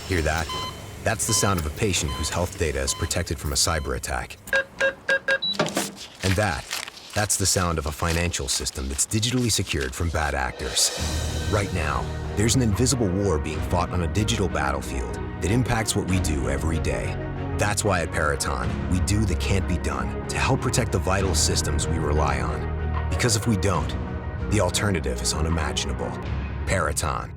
Hear that? That's the sound of a patient whose health data is protected from a cyber attack. And that's the sound of a financial system that's digitally secured from bad actors. Right now, there's an invisible war being fought on a digital battlefield that impacts what we do every day. That's why at Peraton, we do the can't be done to help protect the vital systems we rely on. Because if we don't, the alternative is unimaginable. Peraton.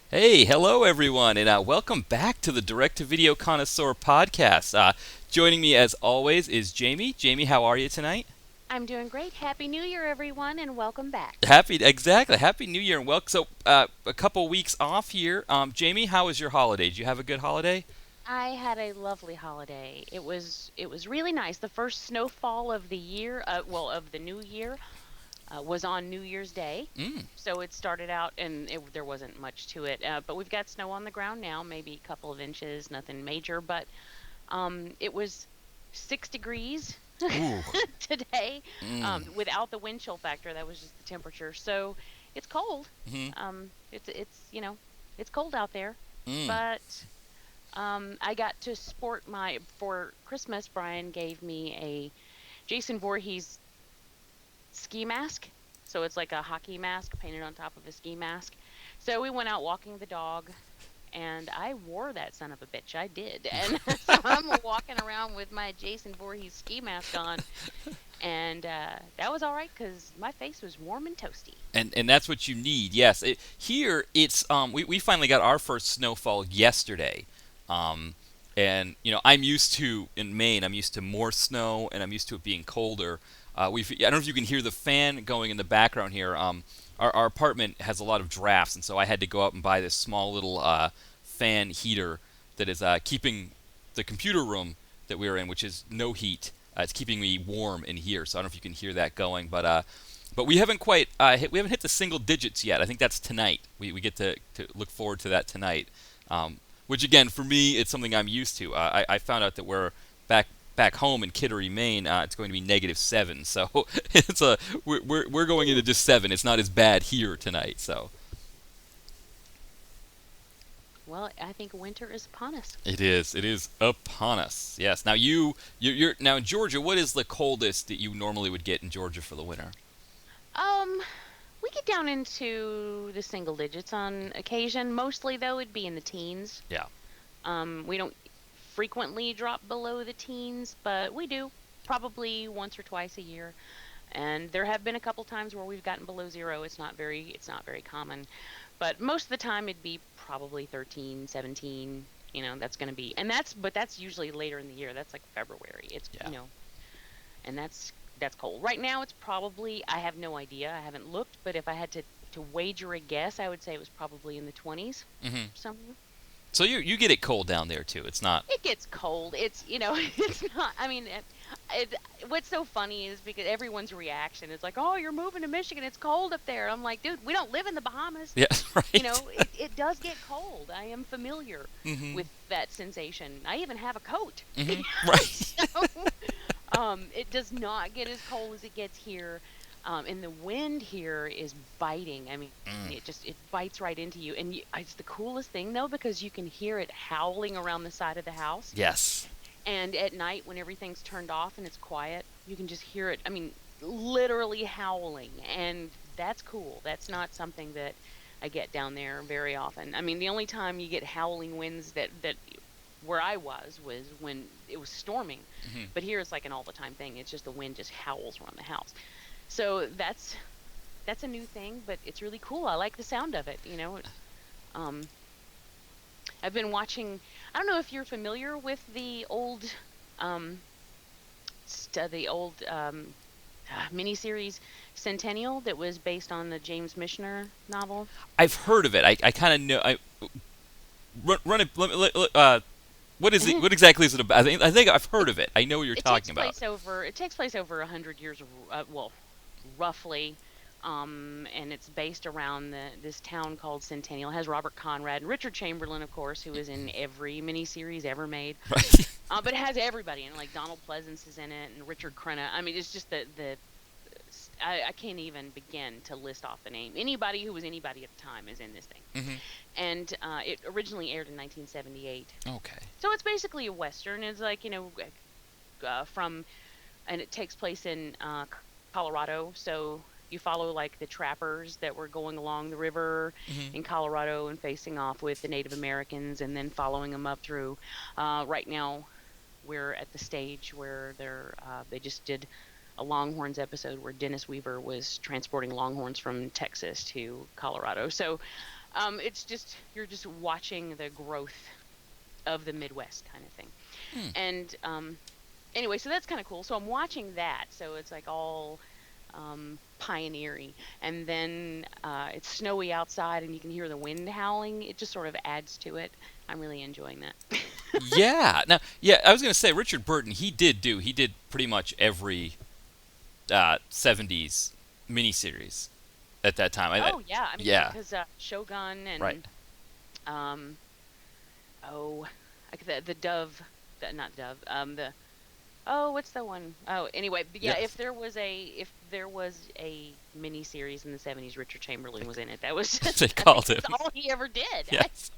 Hey, hello everyone, and welcome back to the Direct-to-Video Connoisseur podcast. Joining me as always is Jamie. Jamie, how are you tonight? I'm doing great. Happy New Year, everyone, and welcome back. Happy New Year and welcome. So, a couple weeks off here. Jamie, how was your holiday? Did you have a good holiday? I had a lovely holiday. It was really nice. The first snowfall of the year, of the new year, was on New Year's Day. So it started out, and there wasn't much to it. But we've got snow on the ground now, maybe a couple of inches, nothing major. But it was 6 degrees today, without the wind chill factor. That was just the temperature. So it's cold. It's cold out there. But I got to sport for Christmas. Brian gave me a Jason Voorhees ski mask. So it's like a hockey mask painted on top of a ski mask. So we went out walking the dog, and I wore that son of a bitch. I did. And so I'm walking around with my Jason Voorhees ski mask on. And that was all right because my face was warm and toasty. And that's what you need, yes. Here, it's we finally got our first snowfall yesterday. And, I'm used to, in Maine, I'm used to more snow, and I'm used to it being colder. I don't know if you can hear the fan going in the background here. Our apartment has a lot of drafts, and so I had to go out and buy this small little fan heater that is keeping the computer room that we're in, which is no heat. It's keeping me warm in here, so I don't know if you can hear that going. But we haven't quite hit the single digits yet. I think that's tonight. We get to look forward to that tonight. Which again, for me, it's something I'm used to. I found out that we're back home in Kittery, Maine. It's going to be -7, so we're going into just 7. It's not as bad here tonight. So. Well, I think winter is upon us. It is upon us. Yes. Now you're now in Georgia. What is the coldest that you normally would get in Georgia for the winter? We get down into the single digits on occasion. Mostly, though, it'd be in the teens. Yeah. We don't frequently drop below the teens, but we do probably once or twice a year. And there have been a couple times where we've gotten below 0. It's not very common, but most of the time it'd be probably 13, 17. That's going to be, but that's usually later in the year. That's like February. It's and that's cold. Right now it's probably, I have no idea. I haven't looked, but if I had to wager a guess, I would say it was probably in the 20s. Somewhere. So you get it cold down there too. It's not. It gets cold. It's it's not. I mean, what's so funny is because everyone's reaction is like, "Oh, you're moving to Michigan. It's cold up there." I'm like, dude, we don't live in the Bahamas. Yeah, right. It does get cold. I am familiar with that sensation. I even have a coat. Right. It does not get as cold as it gets here. And the wind here is biting. I mean, it bites right into you. And it's the coolest thing, though, because you can hear it howling around the side of the house. Yes. And at night, when everything's turned off and it's quiet, you can just hear it, literally howling. And that's cool. That's not something that I get down there very often. I mean, the only time you get howling winds that where I was when it was storming. Hmm. But here it's like an all the time thing. It's just the wind just howls around the house. So that's a new thing, but it's really cool. I like the sound of it, you know. Um I've been watching. I don't know if you're familiar with um the old miniseries Centennial that was based on the James Michener novel. I've heard of it. I kind of know. Run it. What is it? What exactly is it about? I think I've heard of it. I know what you're talking about. It takes place over 100 years, well, roughly, and it's based around this town called Centennial. It has Robert Conrad and Richard Chamberlain, of course, who is in every miniseries ever made. Right. But it has everybody, and like Donald Pleasance is in it, and Richard Crenna. I mean, it's just the I can't even begin to list off the name. Anybody who was anybody at the time is in this thing. Hmm. And it originally aired in 1978. Okay. So it's basically a western. It's like, and it takes place in Colorado. So you follow like the trappers that were going along the river Hmm. in Colorado and facing off with the Native Americans, and then following them up through. Right now, we're at the stage where they just did a Longhorns episode where Dennis Weaver was transporting Longhorns from Texas to Colorado. So it's just you're just watching the growth of the Midwest kind of thing. Hmm. And anyway, so that's kind of cool. So I'm watching that. So it's like all pioneering, and then it's snowy outside, and you can hear the wind howling. It just sort of adds to it. I'm really enjoying that. Yeah. Now, yeah, I was gonna say Richard Burton. He did pretty much every 70s miniseries at that time. Oh yeah, I mean, Yeah. because Shogun and Right. um oh, like the Dove, not Dove, the oh, what's the one? Oh, anyway, but yeah, Yes. if there was a mini series in the 70s, Richard Chamberlain was in it. That was They called him. that's all he ever did. Yes.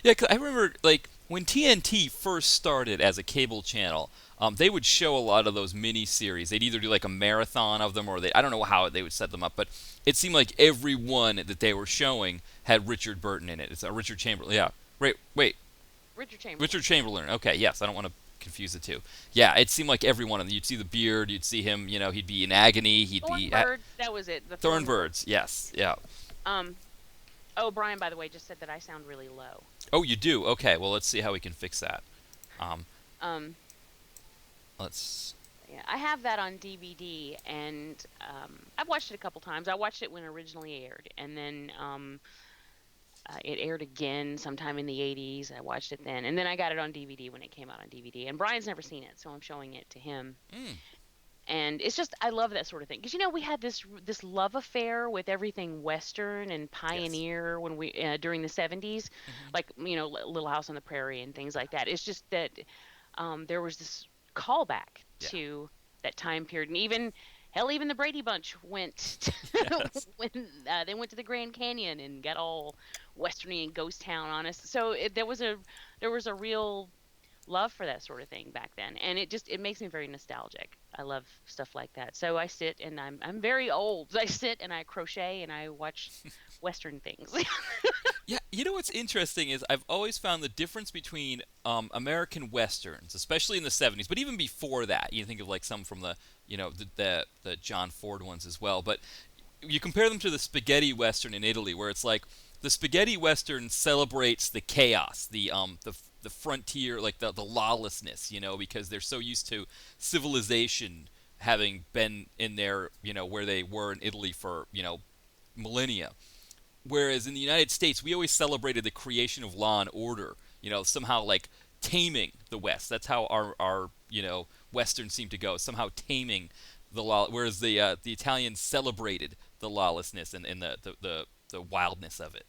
Yeah, 'cause I remember like when TNT first started as a cable channel, they would show a lot of those mini series. They'd either do like a marathon of them, or I don't know how they would set them up, but it seemed like every one that they were showing had Richard Burton in it. It's Richard Chamberlain. Yeah. Wait, Richard Chamberlain. Richard Chamberlain. Okay, yes, I don't want to confuse the two. Yeah, it seemed like every one of them. You'd see the beard. You'd see him. He'd be in agony. He'd be Thornbirds, that was it. The Thornbirds. Yes. Yeah. Um. Oh, Brian, by the way, just said that I sound really low. Oh, you do. Okay. Well, let's see how we can fix that. Um, Um. let's. Yeah, I have that on DVD, and I've watched it a couple times. I watched it when it originally aired, and then it aired again sometime in the 80s. I watched it then, and then I got it on DVD when it came out on DVD. And Brian's never seen it, so I'm showing it to him. Mm, And it's just I love that sort of thing because we had this love affair with everything Western and yes. pioneer when we during the 70s, Hmm. like Little House on the Prairie and things like that. It's just that there was this callback Yeah. to that time period, and even the Brady Bunch went Yes. when they went to the Grand Canyon and got all westerny and ghost town on us. So there was a real love for that sort of thing back then, and it makes me very nostalgic. I love stuff like that. So I sit and I'm very old. I sit and I crochet and I watch Western things. Yeah, what's interesting is I've always found the difference between American westerns, especially in the 70s, but even before that. You think of like some from the John Ford ones as well, but you compare them to the spaghetti western in Italy, where it's like the spaghetti western celebrates the chaos, the frontier, like the lawlessness, because they're so used to civilization having been in there, where they were in Italy for, millennia. Whereas in the United States, we always celebrated the creation of law and order, somehow like taming the West. That's how our Western seemed to go, somehow taming the law. Whereas the Italians celebrated the lawlessness and the wildness of it.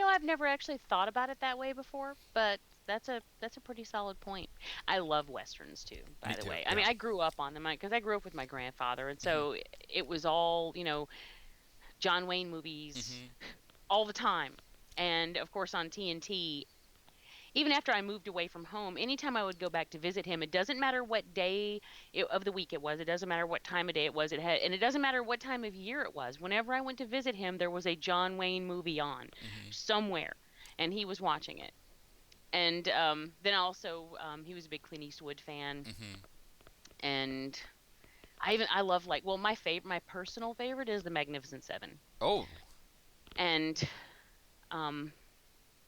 I've never actually thought about it that way before, but that's a pretty solid point. I love westerns too, by Me the too. way. I Yeah. mean, I grew up on them because I grew up with my grandfather, and Hmm. so it was all John Wayne movies Hmm. all the time, and of course on TNT even after I moved away from home, anytime I would go back to visit him, it doesn't matter what day of the week it was, it doesn't matter what time of day it was, and it doesn't matter what time of year it was. Whenever I went to visit him, there was a John Wayne movie on Hmm. somewhere, and he was watching it. And then also, he was a big Clint Eastwood fan, Hmm. and I love, like, well, my personal favorite is the Magnificent Seven, Oh, and um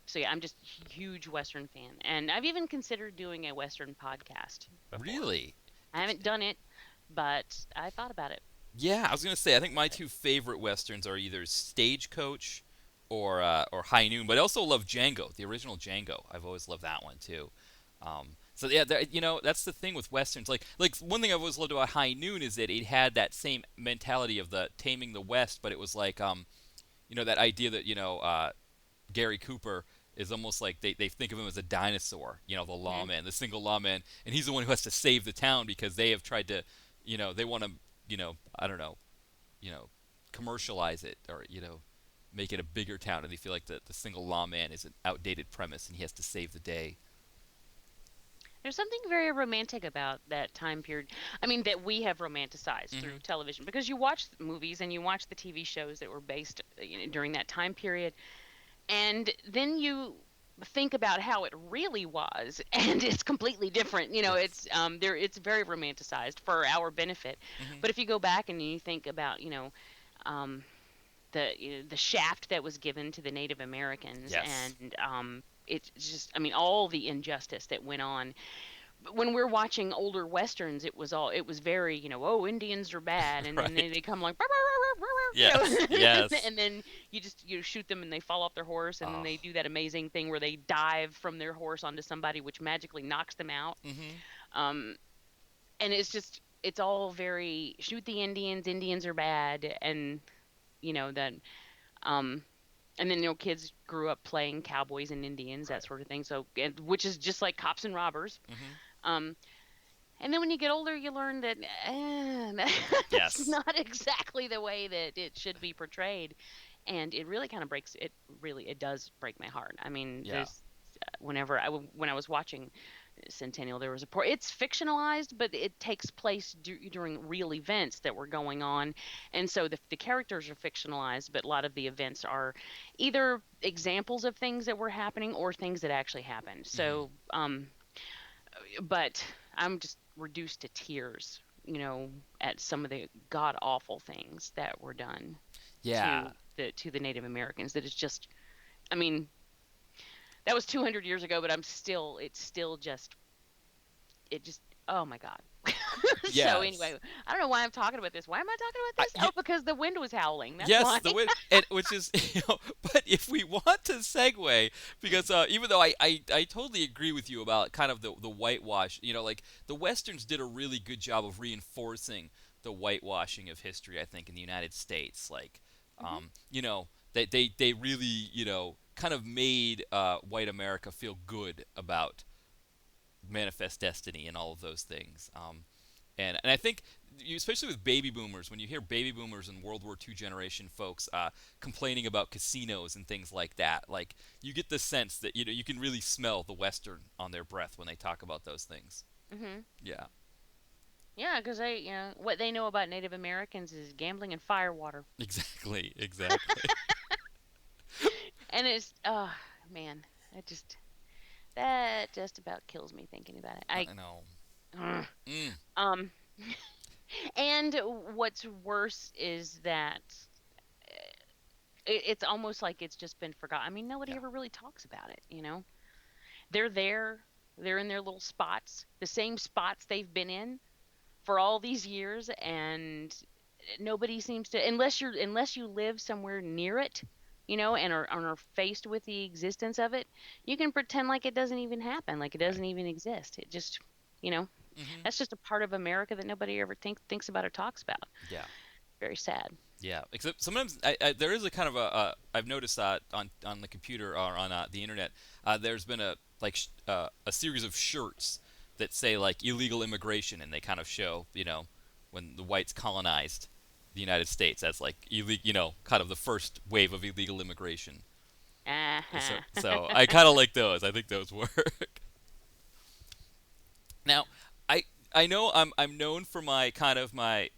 so yeah, I'm just a huge Western fan, and I've even considered doing a Western podcast before. really? I haven't done it, but I thought about it. Yeah, I was gonna say I think my two favorite westerns are either Stagecoach or High Noon, but I also love Django, the original Django. I've always loved that one too. So yeah, that's the thing with westerns. Like one thing I've always loved about High Noon is that it had that same mentality of the taming the West, but it was like that idea that Gary Cooper is almost like they think of him as a dinosaur, the Hmm. lawman, the single lawman, and he's the one who has to save the town because they have tried to, they want to, I don't know, you know, commercialize it or, make it a bigger town, and they feel like the single lawman is an outdated premise and he has to save the day. There's something very romantic about that time period. I mean, that we have romanticized Hmm. through television, because you watch the movies and you watch the TV shows that were based, during that time period, and then you think about how it really was, and it's completely different. Yes. It's very romanticized for our benefit. Hmm. But if you go back and you think about, um the shaft that was given to the Native Americans, Yes. and it's just, I mean, all the injustice that went on. But when we're watching older westerns, it was very, oh, Indians are bad, and then they, Right. they come like, "Bark, bark, bark, bark, Yes. bark," Yes. and then you shoot them and they fall off their horse, and then Oh. they do that amazing thing where they dive from their horse onto somebody, which magically knocks them out. Hmm. um and it's all very, shoot the Indians, Indians are bad, and then um and then, kids grew up playing cowboys and Indians, that Right. sort of thing. So, which is just like cops and robbers. Hmm. um and then when you get older, you learn that, that's Yes. not exactly the way that it should be portrayed, and it really kind of breaks it. Really, it does break my heart. I mean, Yeah. there's when I was watching Centennial, there was it's fictionalized, but it takes place during real events that were going on, and so the characters are fictionalized, but a lot of the events are either examples of things that were happening or things that actually happened. Hmm. So, but I'm just reduced to tears, at some of the god awful things that were done Yeah. to the Native Americans. That is just, I mean, that was 200 years ago, but it's still just, it just, oh my God. So Yes. anyway, I don't know why I'm talking about this. Why am I talking about I, this? y- Oh, because the wind was howling. That's Yes, why. the way, and which is, but if we want to segue, because even though I totally agree with you about kind of the whitewash, like the Westerns did a really good job of reinforcing the whitewashing of history, I think, in the United States. Like, Hmm. they really, kind of made white America feel good about manifest destiny and all of those things. And I think, especially with baby boomers, when you hear baby boomers and World War II generation folks complaining about casinos and things like that, like you get the sense that you can really smell the Western on their breath when they talk about those things. Hmm. Yeah, Yeah, because what they know about Native Americans is gambling and firewater, exactly, exactly. and it's, oh man, that just about kills me thinking about it. I know. Ugh. Mm, um, and what's worse is that it's almost like it's just been forgotten. I mean, nobody yeah. ever really talks about it. They're there, they're in their little spots, the same spots they've been in for all these years, and nobody seems to, unless you live somewhere near it, and are faced with the existence of it, you can pretend like it doesn't even happen, like it Right. doesn't even exist. It just, you know, Hmm. that's just a part of America that nobody ever thinks about or talks about. Yeah. Very sad. Yeah, except sometimes there is a kind of I've noticed that on the computer or on the internet, there's been a series of shirts that say like illegal immigration, and they kind of show when the whites colonized the United States as like kind of the first wave of illegal immigration. Uh-huh. So I kind of like those. I think those work. Now, I I know I'm known for my kind of my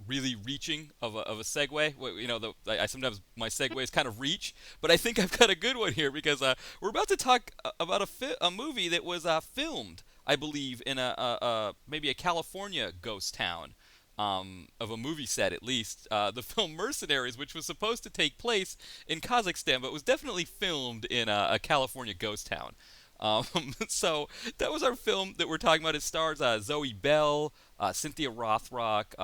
really reaching of a segue. You know, I sometimes my segues kind of reach, but I think I've got a good one here because we're about to talk about a movie that was filmed, I believe, in maybe a California ghost town. Of a movie set, at least, the film Mercenaries, which was supposed to take place in Kazakhstan, but was definitely filmed in a California ghost town. So that was our film that we're talking about. It stars Zoe Bell, Cynthia Rothrock,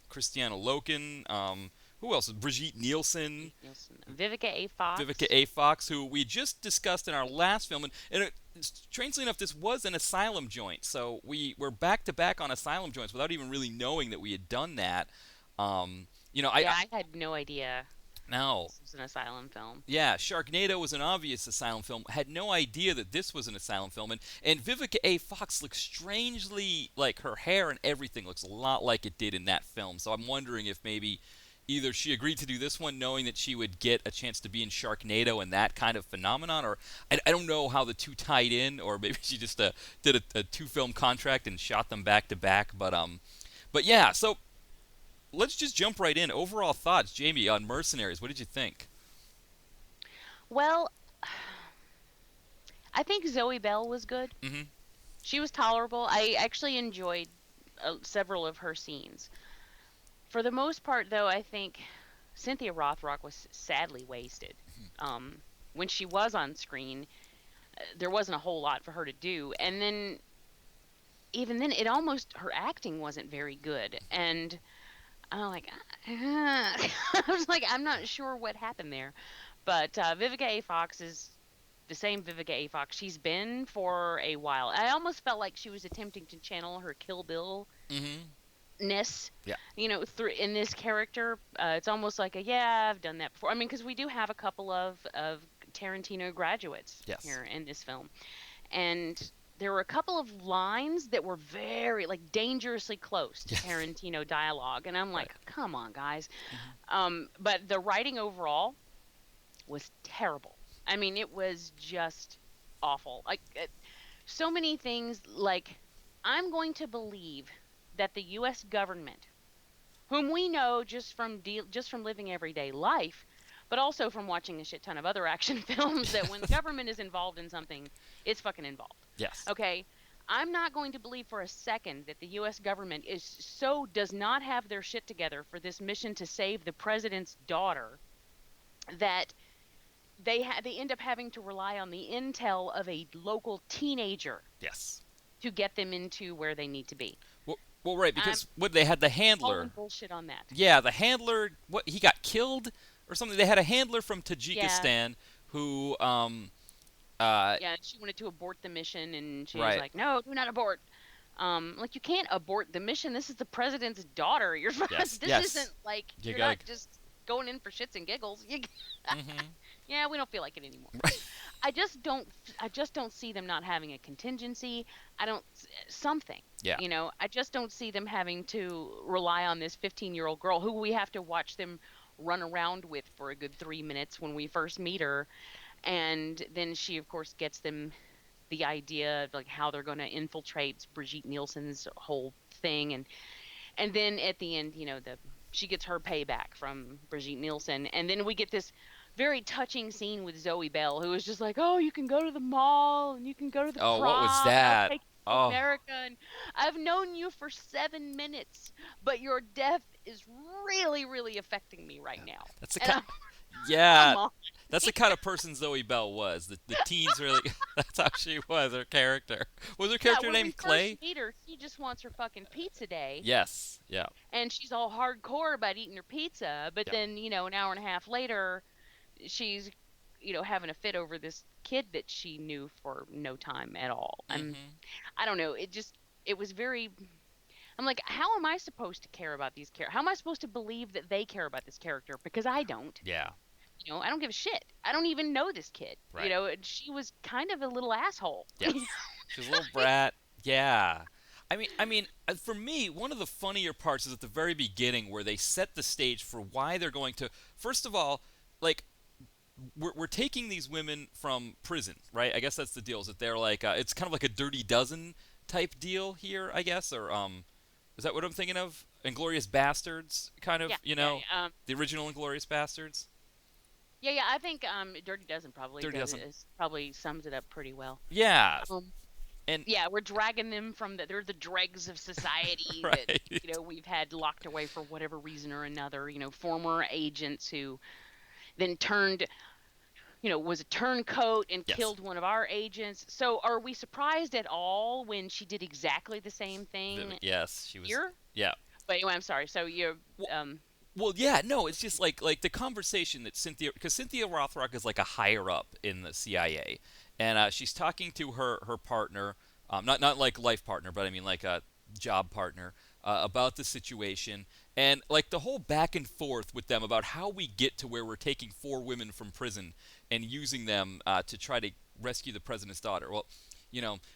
Christiana Loken, who else? Brigitte Nielsen, Nielsen. Vivica A. Fox. Vivica A. Fox, who we just discussed in our last film. And strangely enough, this was an Asylum joint. So we're back to back on Asylum joints without even really knowing that we had done that. I had no idea no. this was an Asylum film. Yeah, Sharknado was an obvious Asylum film. Had no idea that this was an Asylum film. And Vivica A. Fox looks strangely like her hair and everything looks a lot like it did in that film. So I'm wondering if maybe either she agreed to do this one knowing that she would get a chance to be in Sharknado and that kind of phenomenon, or I don't know how the two tied in, or maybe she just did a two-film contract and shot them back to back. But yeah, so let's just jump right in. Overall thoughts, Jamie, on Mercenaries. What did you think? Well, I think Zoe Bell was good. Mm-hmm. She was tolerable. I actually enjoyed several of her scenes. For the most part, though, I think Cynthia Rothrock was sadly wasted. When she was on screen, there wasn't a whole lot for her to do. And then, even then, her acting wasn't very good. And I'm like, I was like, I'm not sure what happened there. But Vivica A. Fox is the same Vivica A. Fox she's been for a while. I almost felt like she was attempting to channel her Kill Bill ness, Yeah. through in this character. It's almost like I've done that before. I mean, because we do have a couple of Tarantino graduates here in this film, and there were a couple of lines that were very dangerously close to Tarantino dialogue, and I'm like, come on, guys. But the writing overall was terrible. I mean, it was just awful. So many things. I'm going to believe that the U.S. government, whom we know just from living everyday life, but also from watching a shit ton of other action films, that when the government is involved in something, it's fucking involved. Yes. Okay? I'm not going to believe for a second that the U.S. government does not have their shit together for this mission to save the president's daughter, that they end up having to rely on the intel of a local teenager. Yes. To get them into where they need to be. Well, right, because they had the handler. Calling bullshit on that. Yeah, the handler. He got killed or something. They had a handler from Tajikistan who. She wanted to abort the mission, and she was like, "No, do not abort." You can't abort the mission. This is the president's daughter. This isn't you're not just going in for shits and giggles. Yeah, we don't feel like it anymore. I just don't see them not having a contingency. Something. Yeah. I just don't see them having to rely on this 15-year-old girl who we have to watch them run around with for a good 3 minutes when we first meet her. And then she, of course, gets them the idea of how they're going to infiltrate Brigitte Nielsen's whole thing. And then at the end, she gets her payback from Brigitte Nielsen. And then we get this very touching scene with Zoe Bell, who is just like, "Oh, you can go to the mall and you can go to the prom. What was that? I'll take you to America, and I've known you for 7 minutes, but your death is really, really affecting me right now." That's the kind. Yeah, that's the kind of person Zoe Bell was. The teens really. That's how she was. Her character was her character named Clay. When we first meet her, she just wants her fucking pizza day. Yes. Yeah. And she's all hardcore about eating her pizza, but then an hour and a half later, she's having a fit over this kid that she knew for no time at all. I don't know, it was very, I'm like, how am I supposed to care about these characters? How am I supposed to believe that they care about this character? Because I don't. Yeah. I don't give a shit. I don't even know this kid. Right. She was kind of a little asshole. Yeah. She was a little brat. Yeah. I mean, for me, one of the funnier parts is at the very beginning where they set the stage for why they're going to, first of all, we're taking these women from prison, right? I guess that's the deal. Is that they're like it's kind of like a Dirty Dozen type deal here, I guess, or is that what I'm thinking of? Inglorious Bastards, kind of, Yeah, you yeah, know, the original Inglorious Bastards. yeah. I think Dirty Dozen Dirty Dozen. probably sums it up pretty well. Yeah, Um, and yeah, we're dragging them from they're the dregs of society that right. we've had locked away for whatever reason or another. Former agents who then turned, was a turncoat and Yes. killed one of our agents. So are we surprised at all when she did exactly the same thing Yes, she was. here? Yeah. But anyway, I'm sorry. So you Well, um well, yeah, no, it's just like the conversation that because Cynthia Rothrock is like a higher up in the CIA, and she's talking to her partner, not like life partner, but I mean like a job partner, about the situation, and like the whole back and forth with them about how we get to where we're taking 4 women from prison and using them to try to rescue the president's daughter. Well,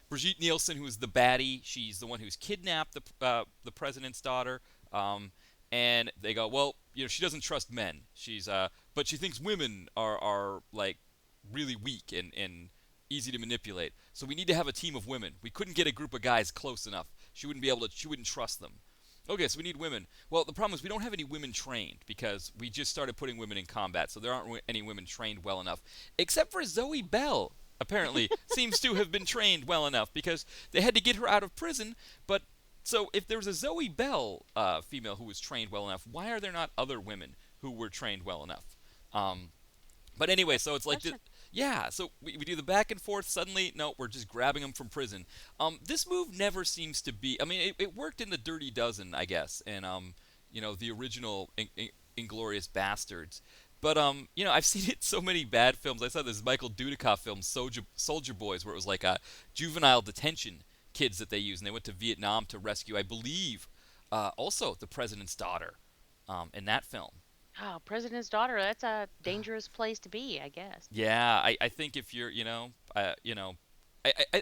Brigitte Nielsen, who is the baddie, she's the one who's kidnapped the president's daughter. And they go, well, she doesn't trust men. But she thinks women are like really weak and easy to manipulate. So we need to have a team of women. We couldn't get a group of guys close enough. She wouldn't trust them. Okay, so we need women. Well, the problem is we don't have any women trained because we just started putting women in combat, so there aren't any women trained well enough, except for Zoe Bell. Apparently, seems to have been trained well enough because they had to get her out of prison, but so if there's a Zoe Bell female who was trained well enough, why are there not other women who were trained well enough? But anyway, so it's like, yeah, so we do the back and forth. Suddenly, no, we're just grabbing them from prison. This move never seems to be, I mean, it worked in the Dirty Dozen, I guess, and, the original Inglorious Bastards. But, I've seen it in so many bad films. I saw this Michael Dudikoff film, Soldier Boys, where it was like a juvenile detention kids that they used, and they went to Vietnam to rescue, I believe, also the president's daughter in that film. Oh, president's daughter, that's a dangerous place to be, I guess. Yeah, I think if you're, I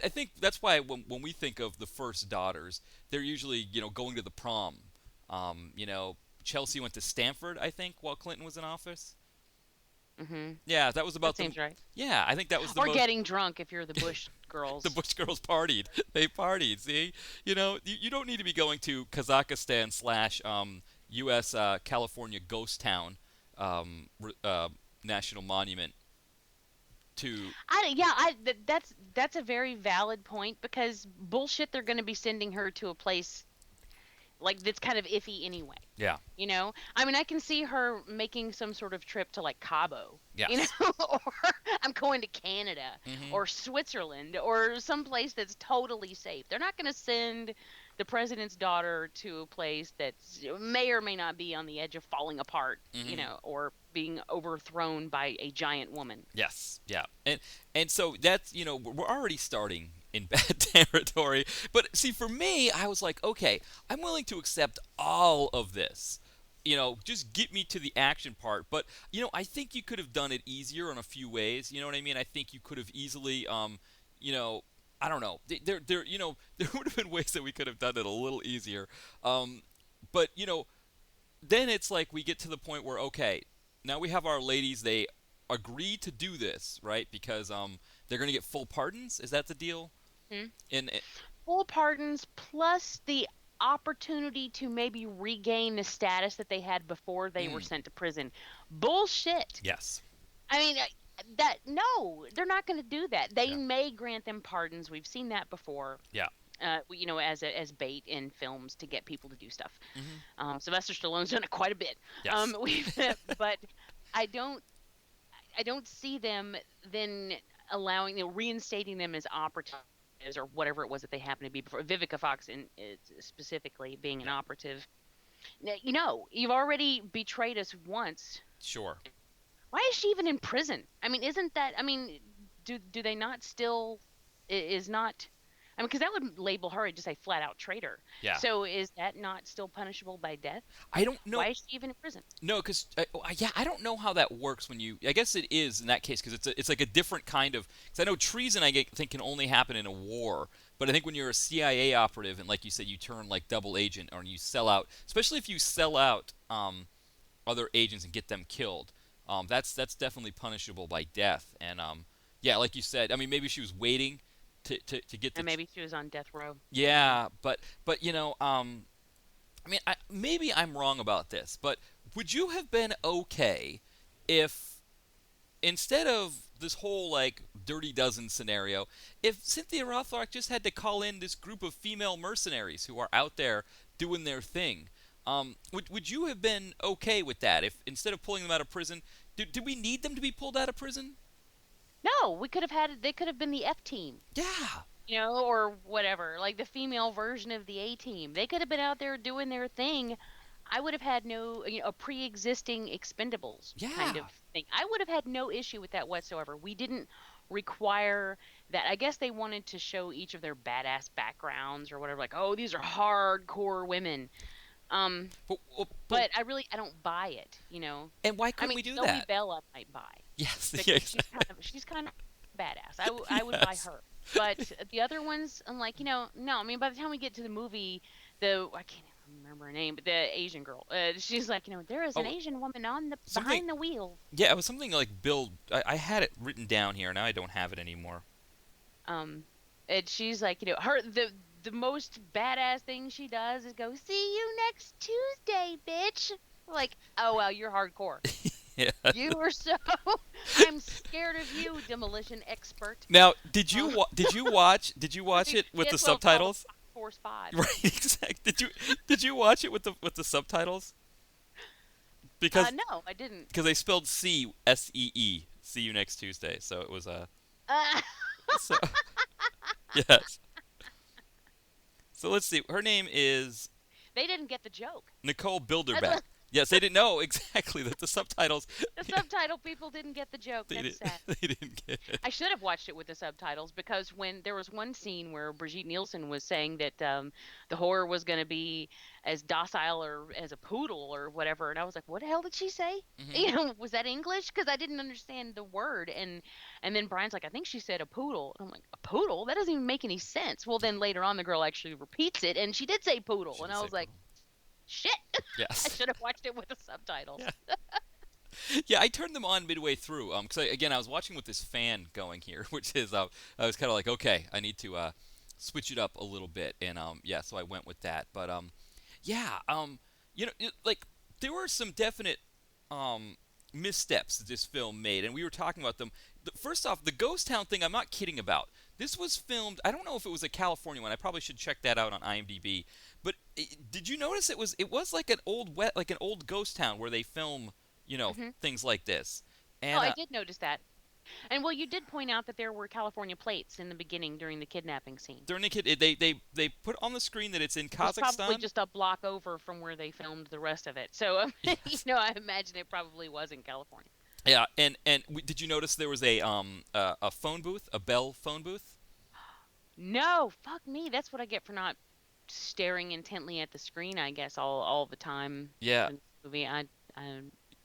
think that's why when we think of the first daughters, they're usually, going to the prom. Chelsea went to Stanford, I think, while Clinton was in office. Mm-hmm. Yeah, that was about That seems right. Yeah, I think that was the Or most. getting drunk if you're the Bush girls. The Bush girls partied. They partied. See, you don't need to be going to Kazakhstan slash U.S. California ghost town national monument to. That's a very valid point because bullshit. They're going to be sending her to a place like that's kind of iffy anyway. Yeah. I mean, I can see her making some sort of trip to like Cabo. Yes. Or I'm going to Canada or Switzerland or some place that's totally safe. They're not going to send the president's daughter to a place that may or may not be on the edge of falling apart, or being overthrown by a giant woman. Yes. Yeah. And so that's, we're already starting in bad territory. But see, for me, I was like, okay, I'm willing to accept all of this. Just get me to the action part. But, I think you could have done it easier in a few ways. You know what I mean? I think you could have easily, I don't know. There would have been ways that we could have done it a little easier. But, then it's like we get to the point where, okay, now we have our ladies. They agree to do this, right? Because they're going to get full pardons. Is that the deal? Full pardons plus the opportunity to maybe regain the status that they had before they were sent to prison. Bullshit. Yes. I mean, no, they're not going to do that. They may grant them pardons. We've seen that before. Yeah. As bait in films to get people to do stuff. Sylvester Stallone's done it quite a bit. Yes. But I don't see them then reinstating them as operatives or whatever it was that they happened to be before. Vivica Fox specifically being an operative. You've already betrayed us once. Sure. Why is she even in prison? I mean, isn't that? I mean, do they not still is not? I mean, because that would label her just a flat out traitor. Yeah. So is that not still punishable by death? I don't know. Why is she even in prison? No, because I don't know how that works when you. I guess it is in that case because it's like a different kind of. Because I know treason think can only happen in a war, but I think when you're a CIA operative and like you said you turn like double agent or you sell out, especially if you sell out other agents and get them killed. That's definitely punishable by death. And yeah, like you said, I mean, maybe she was waiting to get the And maybe she was on death row. yeah, but I mean, maybe I'm wrong about this, but would you have been okay if instead of this whole like Dirty Dozen scenario, if Cynthia Rothrock just had to call in this group of female mercenaries who are out there doing their thing? Would you have been okay with that if instead of pulling them out of prison, did we need them to be pulled out of prison? No, we could have had. They could have been the F team. Yeah. Or whatever, like the female version of the A team. They could have been out there doing their thing. I would have had no, a pre-existing Expendables kind Yeah. of thing. I would have had no issue with that whatsoever. We didn't require that. I guess they wanted to show each of their badass backgrounds or whatever. Like, oh, these are hardcore women. But I don't buy it. And why I couldn't mean, we do Zoe that? Bell I might buy Yes. because Yeah, she's kind of badass. I would buy Yes. her. But the other ones, I'm like, no. I mean, by the time we get to the movie, I can't even remember her name, but the Asian girl, she's like, there is an Oh, Asian woman on the something. behind the wheel. Yeah, it was something like Bill. I had it written down here. Now I don't have it anymore. Um, and she's like, her the most badass thing she does is go, see you next Tuesday, bitch. Like, oh well, you're hardcore. Yeah. You are so. I'm scared of you, demolition expert. Now, did you Uh, did you watch it with the It's what we call subtitles? the Force 5. Right, exactly. Did you watch it with the subtitles? Because No, I didn't. they spelled SEE. See you next Tuesday. So it was Uh, so yes. So let's see. Her name is they didn't get the joke. Nicole Bilderbeck. That's Yes, they didn't know exactly that the subtitles. The subtitle people didn't get the joke. They That's didn't. sad. They didn't get it. I should have watched it with the subtitles because when there was one scene where Brigitte Nielsen was saying that the horror was going to be as docile or as a poodle or whatever, and I was like, what the hell did she say? Mhm. Was that English? Because I didn't understand the word. And then Brian's like, I think she said a poodle. And I'm like, a poodle? That doesn't even make any sense. Well, then later on, the girl actually repeats it, and she did say poodle, She and did I say was like, poodle. shit. I Yes. should have watched it with the subtitles. Yeah. Yeah, I turned them on midway through. Because again, I was watching with this fan going here, which is I was kind of like, okay, I need to switch it up a little bit, and yeah, so I went with that. But yeah, like there were some definite missteps that this film made, and we were talking about them. First off, the ghost town thing, I'm not kidding about. This was filmed. I don't know if it was a California one. I probably should check that out on IMDb. But did you notice it was like an old ghost town where they film things like this. And Oh, I did notice that. And well, you did point out that there were California plates in the beginning during the kidnapping scene. during the kid, they put on the screen that it's in It was probably Kazakhstan. just a block over from where they filmed the rest of it. So, Yes. I imagine it probably was in California. Yeah, and did you notice there was a phone booth, a Bell phone booth? No, fuck me. That's what I get for not staring intently at the screen, I guess, all the time Yeah, in the movie. I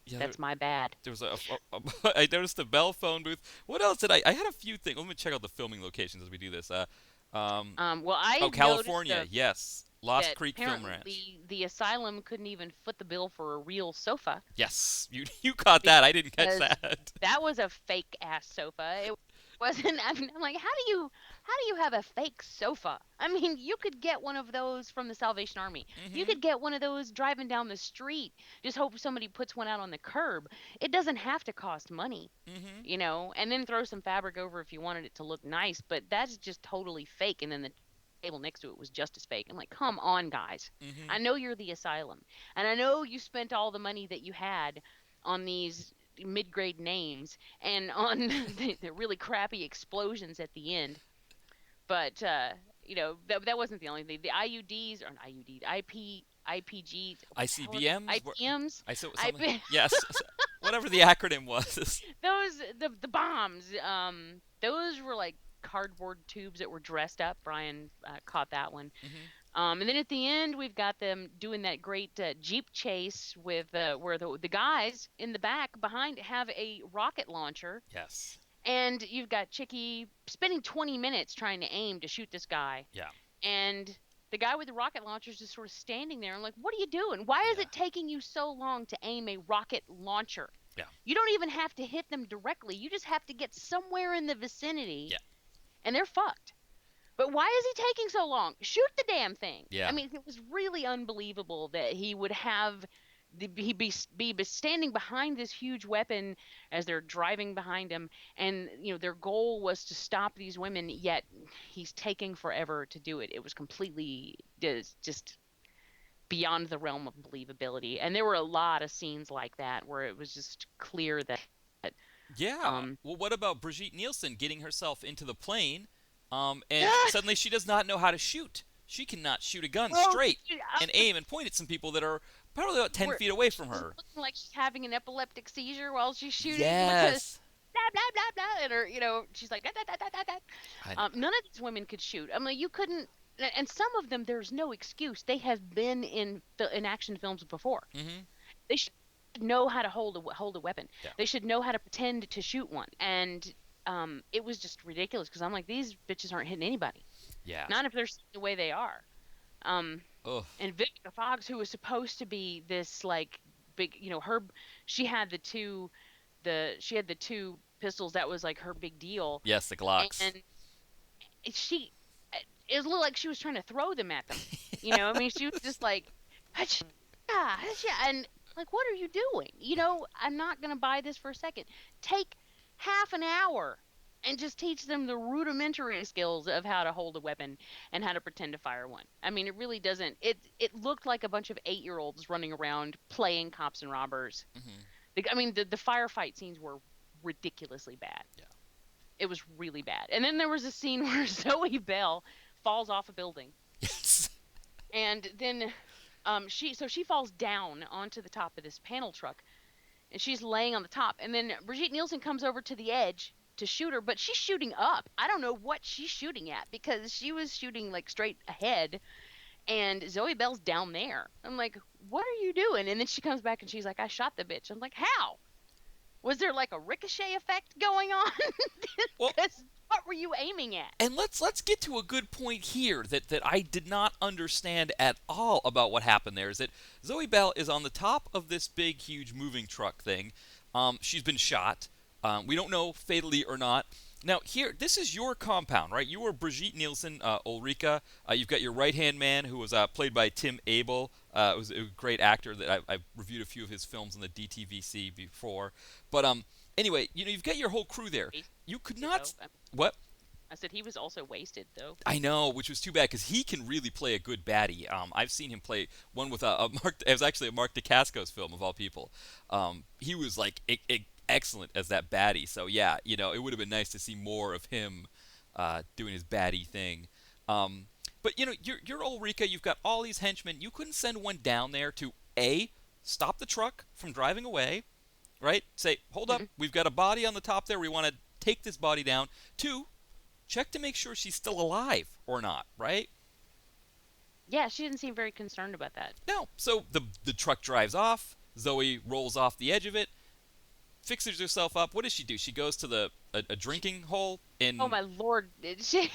yeah. that's my bad. There was I noticed a Bell phone booth. What else did I had a few things. Let me check out the filming locations as we do this. Well, I Oh, noticed California, yes. Lost that Creek Film apparently Ranch. the asylum couldn't even foot the bill for a real sofa. Yes, you caught that. I didn't catch Because that. that was a fake ass sofa. It wasn't. I'm like, how do you have a fake sofa? I mean, you could get one of those from the Salvation Army. You Hmm. could get one of those driving down the street. Just hope somebody puts one out on the curb. It doesn't have to cost money, Hmm. and then throw some fabric over if you wanted it to look nice. But that's just totally fake. And then the table next to it was just as fake. I'm like, come on, guys. Hmm. I know you're the asylum, and I know you spent all the money that you had on these mid-grade names and on the really crappy explosions at the end. But that wasn't the only thing. The IUDs or IUD, IPGs, what the hell ICBMs? IPMs, I saw something. IP, Yes, whatever the acronym was. those the bombs. Those were like cardboard tubes that were dressed up. Brian caught that one. Hmm. And then at the end, we've got them doing that great Jeep chase with where the guys in the back behind have a rocket launcher, Yes. and you've got Chicky spending 20 minutes trying to aim to shoot this guy, Yeah. and the guy with the rocket launcher is just sort of standing there. I'm like, what are you doing? Why is Yeah. it taking you so long to aim a rocket launcher? Yeah. You don't even have to hit them directly. You just have to get somewhere in the vicinity, Yeah. and they're fucked. But why is he taking so long? Shoot the damn thing. I Yeah. mean, it was really unbelievable that he would have he be standing behind this huge weapon as they're driving behind him, and their goal was to stop these women. Yet he's taking forever to do it. It was completely just beyond the realm of believability. And there were a lot of scenes like that where it was just clear that Yeah. um Well, what about Brigitte Nielsen getting herself into the plane, and suddenly she does not know how to shoot. She cannot shoot a gun oh, straight and aim and point at some people that are probably about 10 where feet away from she's her. looking like she's having an epileptic seizure while she's shooting because Yes. blah blah blah blah, and she's like da, da, da, da, da, I, da. None of these women could shoot. I mean, you couldn't. And some of them, there's no excuse. They have been in action films before. mm-hmm. They should know how to hold a weapon. Yeah. They should know how to pretend to shoot one. And it was just ridiculous because I'm like, these bitches aren't hitting anybody. Yeah. Not if they're seen the way they are. Ugh. And Vivica Fox, who was supposed to be this like big, she had the two pistols. That was like her big deal. Yes, the Glocks. And it looked like she was trying to throw them at them. I mean, she was just like, "Achoo, achoo," and like, what are you doing? I'm not going to buy this for a second. Take half an hour and just teach them the rudimentary skills of how to hold a weapon and how to pretend to fire one. I mean, it really doesn't. It looked like a bunch of 8-year-olds running around playing cops and robbers. Mm-hmm. I mean, the firefight scenes were ridiculously bad. Yeah. It was really bad. And then there was a scene where Zoe Bell falls off a building. Yes. And then she falls down onto the top of this panel truck, and she's laying on the top. And then Brigitte Nielsen comes over to the edge to shoot her, but she's shooting up. I don't know what she's shooting at because she was shooting like straight ahead, and Zoe Bell's down there. I'm like, what are you doing? And then she comes back and she's like, I shot the bitch. I'm like, how? Was there like a ricochet effect going on? Well, what were you aiming at? and let's get to a good point here that I did not understand at all about what happened there. Is that Zoe Bell is on the top of this big, huge moving truck thing. She's been shot. We don't know fatally or not. Now, here, this is your compound, right? You were Brigitte Nielsen, Ulrika. You've got your right-hand man, who was played by Tim Abel. Was a great actor that I've reviewed a few of his films on the DTVC before. But anyway, you've got your whole crew there. You could not... What? I said he was also wasted, though. I know, which was too bad, because he can really play a good baddie. I've seen him play one with Mark... It was actually a Mark DeCascos film, of all people. He was, like... excellent as that baddie. So yeah, it would have been nice to see more of him doing his baddie thing. But you're Ulrika. You've got all these henchmen. You couldn't send one down there to stop the truck from driving away, right? Say, hold up, we've got a body on the top there. We want to take this body down. 2, check to make sure she's still alive or not, right? Yeah, she didn't seem very concerned about that. No. So the truck drives off. Zoe rolls off the edge of it. Fixes herself up. What does she do? She goes to a drinking hole in... Oh my lord! She,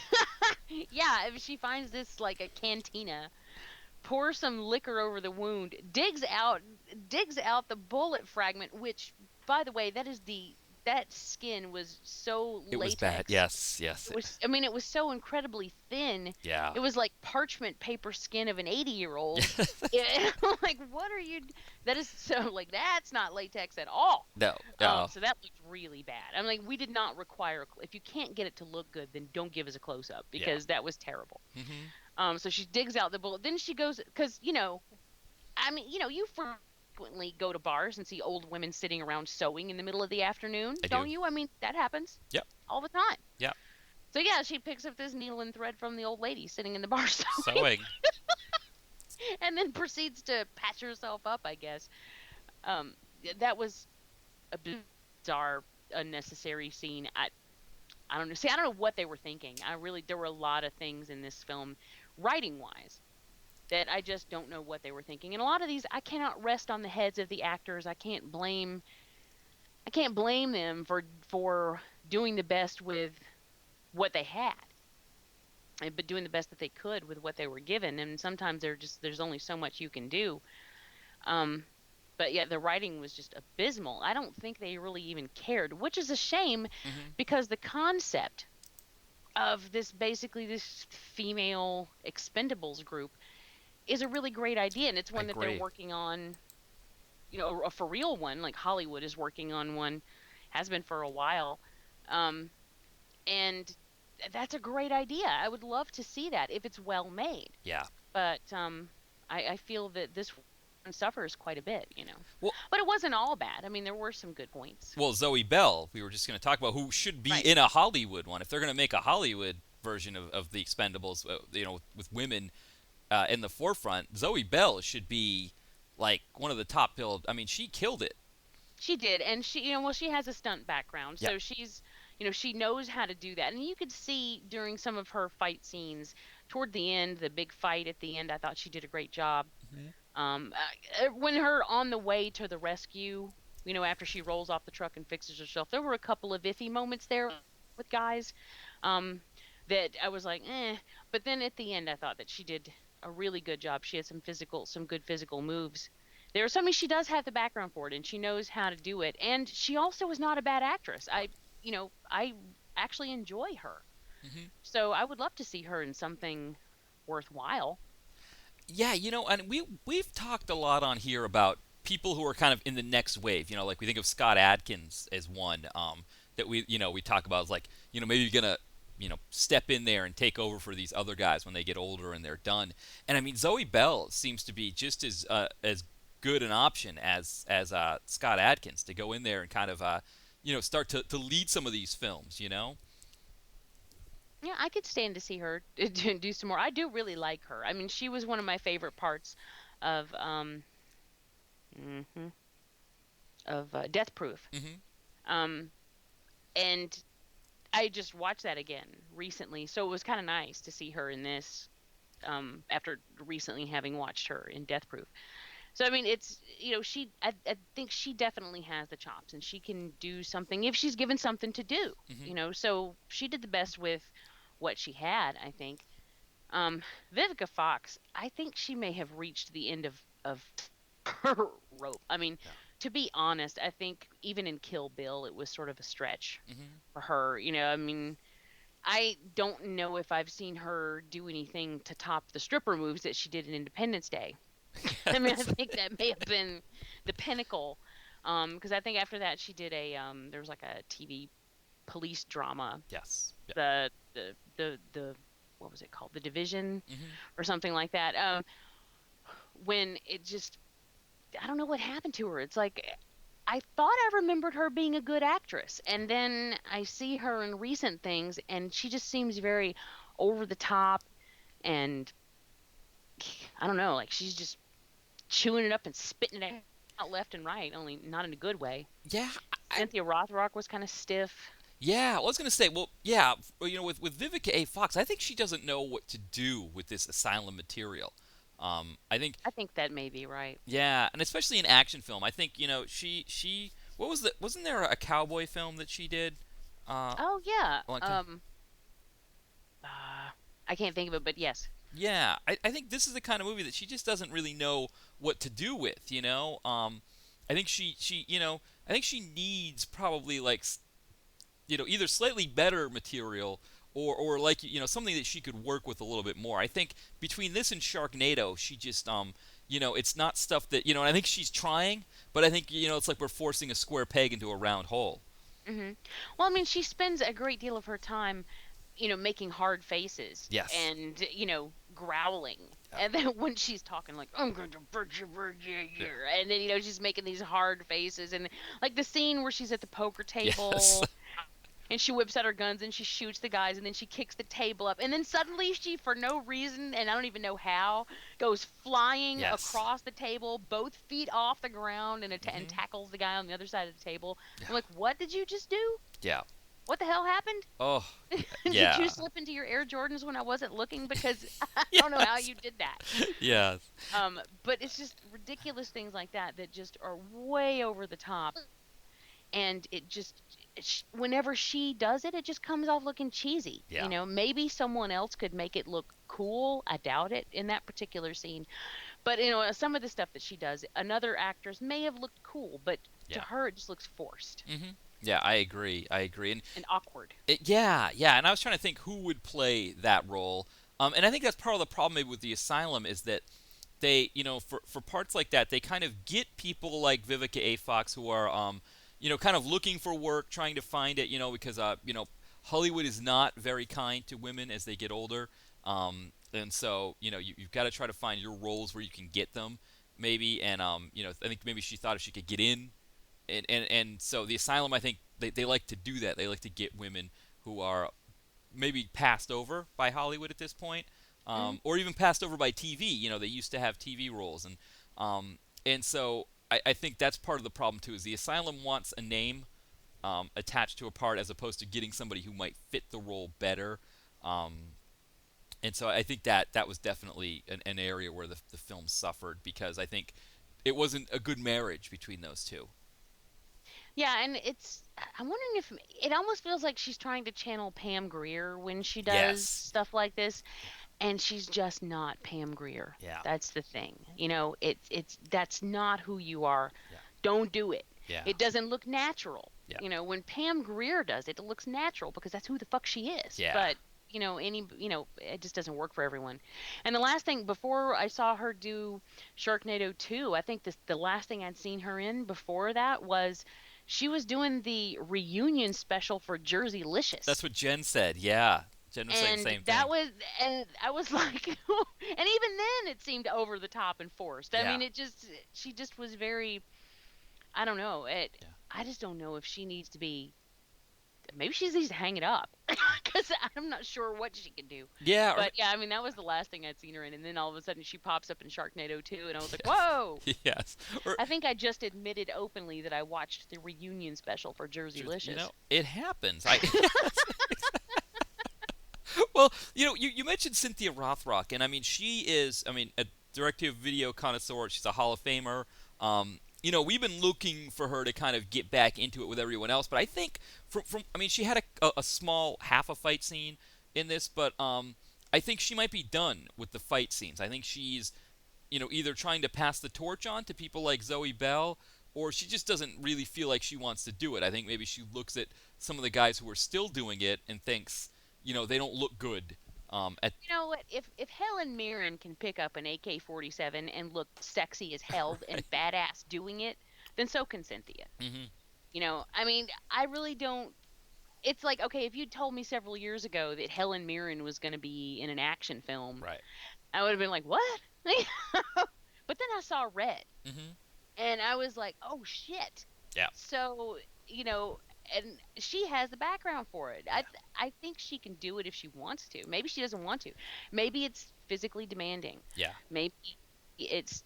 yeah, she finds this like a cantina, pours some liquor over the wound, digs out the bullet fragment. Which, by the way, that skin was so latex. It was bad. Yes. It was. I mean, it was so incredibly thin. Yeah. It was like parchment paper skin of an 80-year-old. Yeah, like, what are you? That is so like that's not latex at all. No. So that looked really bad. I'm like, we did not require. If you can't get it to look good, then don't give us a close up because that was terrible. Mm-hmm. So she digs out the bullet. Then she goes because I mean, you frequently go to bars and see old women sitting around sewing in the middle of the afternoon, don't you? I mean, that happens. Yep. All the time. Yep. So yeah, she picks up this needle and thread from the old lady sitting in the bar Sewing. and then proceeds to patch herself up, I guess. That was a bizarre, unnecessary scene. I don't know. See, I don't know what they were thinking. There were a lot of things in this film, writing-wise, that I just don't know what they were thinking. And a lot of these, I cannot rest on the heads of the actors. I can't blame them for doing the best with what they had, but doing the best that they could with what they were given. And sometimes there's only so much you can do. But But yeah, the writing was just abysmal. I don't think they really even cared, which is a shame Hmm. because the concept of this female expendables group is a really great idea, and it's I one that they're agree. working on, a for real one. Like Hollywood is working on one, has been for a while. Um, and that's a great idea. I would love to see that if it's well made. Yeah. But I feel that this one suffers quite a bit. Well, But it wasn't all bad. I mean, there were some good points. well, Zoe Bell. We were just going to talk about who should be Right. in a Hollywood one. If they're going to make a Hollywood version of the Expendables, with women in the forefront, Zoe Bell should be like one of the top billed. I mean, she killed it. She did, and she has a stunt background, Yeah. so she knows how to do that. And you could see during some of her fight scenes toward the end, the big fight at the end, I thought she did a great job. Mhm. When her on the way to the rescue, after she rolls off the truck and fixes herself, there were a couple of iffy moments there with guys, um, that I was like, eh. But then at the end, I thought that she did a really good job. She had some good physical moves. There's something she does have the background for it, and she knows how to do it. And she also is not a bad actress. I actually enjoy her. Hmm. So I would love to see her in something worthwhile. Yeah, and we've talked a lot on here about people who are kind of in the next wave. Like we think of Scott Adkins as one that we talk about as like maybe you're gonna step in there and take over for these other guys when they get older and they're done. And I mean Zoe Bell seems to be just as good an option as Scott Adkins to go in there and kind of start to lead some of these films. Yeah, I could stand to see her do some more. I do really like her. I mean, she was one of my favorite parts of mhm, Death Proof. Hmm. Um, and I just watched that again recently, so it was kind of nice to see her in this. After recently having watched her in Death Proof. So I mean, it's I think she definitely has the chops, and she can do something if she's given something to do. Hmm. So she did the best with what she had, I think. Vivica Fox, I think she may have reached the end of her rope. I mean, Yeah. to be honest, I think even in Kill Bill, it was sort of a stretch Hmm. for her. I mean, I don't know if I've seen her do anything to top the stripper moves that she did in Independence Day. I mean, I think that may have been the pinnacle. Because I think after that she did there was like a TV police drama, Yes. Yeah. the what was it called, The Division Hmm. or something like that. When it just, I don't know what happened to her. It's like I thought I remembered her being a good actress, and then I see her in recent things, and she just seems very over the top, and I don't know, like she's just chewing it up and spitting it out left and right, only not in a good way. Yeah. Cynthia Rothrock was kind of stiff. Yeah, I was gonna say, well, yeah, with Vivica A. Fox, I think she doesn't know what to do with this Asylum material. I think, I think that may be right. yeah, and especially in action film, I think she what was wasn't there a cowboy film that she did? Oh yeah. A long time? I can't think of it, but yes. Yeah, I think this is the kind of movie that she just doesn't really know what to do with. I think I think she needs probably like either slightly better material or like something that she could work with a little bit more. I think between this and Sharknado, she just it's not stuff that and I think she's trying, but I think it's like we're forcing a square peg into a round hole. Hmm. Well, I mean, she spends a great deal of her time, making hard faces Yes. and growling. Yeah. And then when she's talking like, I'm going to burn you, Yeah. and then she's making these hard faces, and like the scene where she's at the poker Yes. table and she whips out her guns and she shoots the guys and then she kicks the table up and then suddenly she, for no reason, and I don't even know how, goes flying Yes. across the table, both feet off the ground, and Hmm. tackles the guy on the other side of the table. Yeah. I'm like, what did you just do? Yeah. What the hell happened? Oh. Did Yeah. you slip into your Air Jordans when I wasn't looking? Because I Yes. don't know how you did that. Yes. But it's just ridiculous things like that that just are way over the top, and whenever she does it, it just comes off looking cheesy. Yeah. Maybe someone else could make it look cool. I doubt it in that particular scene, But some of the stuff that she does, another actress may have looked cool, but to Yeah. her it just looks forced Yeah, I agree. I agree. And and awkward. yeah. And I was trying to think who would play that role. And I think that's part of the problem maybe with the Asylum is that they, for parts like that, they kind of get people like Vivica A. Fox who are, kind of looking for work, trying to find it, because, Hollywood is not very kind to women as they get older. And so, you've got to try to find your roles where you can get them, maybe. And, I think maybe she thought if she could get in. And so the Asylum, I think, they like to do that. They like to get women who are maybe passed over by Hollywood at this point, Mm-hmm. or even passed over by TV. They used to have TV roles, and so I think that's part of the problem too. Is the Asylum wants a name attached to a part as opposed to getting somebody who might fit the role better. And so I think that was definitely an area where the film suffered because I think it wasn't a good marriage between those two. Yeah, and I'm wondering if it almost feels like she's trying to channel Pam Grier when she does Yes. stuff like this, and she's just not Pam Grier. Yeah. That's the thing. It's that's not who you are. Yeah. Don't do it. Yeah. It doesn't look natural. Yeah. When Pam Grier does it, it looks natural because that's who the fuck she is. Yeah. But it just doesn't work for everyone. And the last thing before I saw her do Sharknado 2, I think the last thing I'd seen her in before that was she was doing the reunion special for Jersey Licious. That's what Jen said. Yeah. Jen was saying the same thing. And I was like, and even then it seemed over the top and forced. I Yeah. mean, she just was very, I don't know. Yeah. I just don't know if she needs to be. Maybe she needs to hang it up because I'm not sure what she can do. Yeah. But yeah, I mean that was the last thing I'd seen her in, and then all of a sudden she pops up in Sharknado 2, and I was like, whoa! Yes. Or, I think I just admitted openly that I watched the reunion special for Jersey Licious. it happens. Well, you mentioned Cynthia Rothrock, and I mean she is, a direct-to-video connoisseur. She's a Hall of Famer. We've been looking for her to kind of get back into it with everyone else, but I think she had a small half a fight scene in this, but I think she might be done with the fight scenes. I think she's, either trying to pass the torch on to people like Zoe Bell, or she just doesn't really feel like she wants to do it. I think maybe she looks at some of the guys who are still doing it and thinks, they don't look good. You know what? If Helen Mirren can pick up an AK-47 and look sexy as hell and badass doing it, then so can Cynthia. Mm-hmm. I mean, I really don't. It's like, okay, if you'd told me several years ago that Helen Mirren was going to be in an action film, Right. I would have been like, what? But then I saw Red, Mm-hmm. and I was like, oh shit. Yeah. So, and she has the background for it. I think she can do it if she wants to. Maybe she doesn't want to. Maybe it's physically demanding. Yeah. Maybe it's,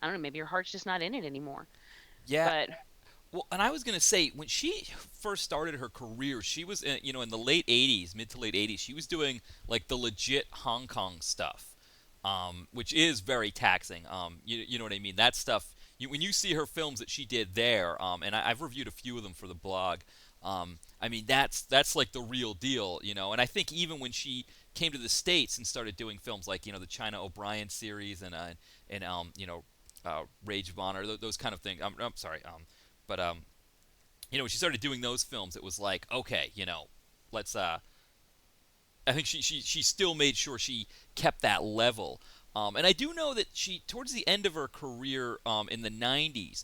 I don't know, maybe her heart's just not in it anymore. Yeah. But Well, and I was going to say, when she first started her career, she was, in the late 80s, mid to late 80s, she was doing, like, the legit Hong Kong stuff, which is very taxing. You know what I mean? That stuff, when you see her films that she did there, and I've reviewed a few of them for the blog, that's like the real deal, and I think even when she came to the States and started doing films like, the China O'Brien series and Rage of Honor, those kind of things, I'm sorry, but when she started doing those films, it was like, okay, let's. I think she still made sure she kept that level. And I do know that she, towards the end of her career, in the '90s,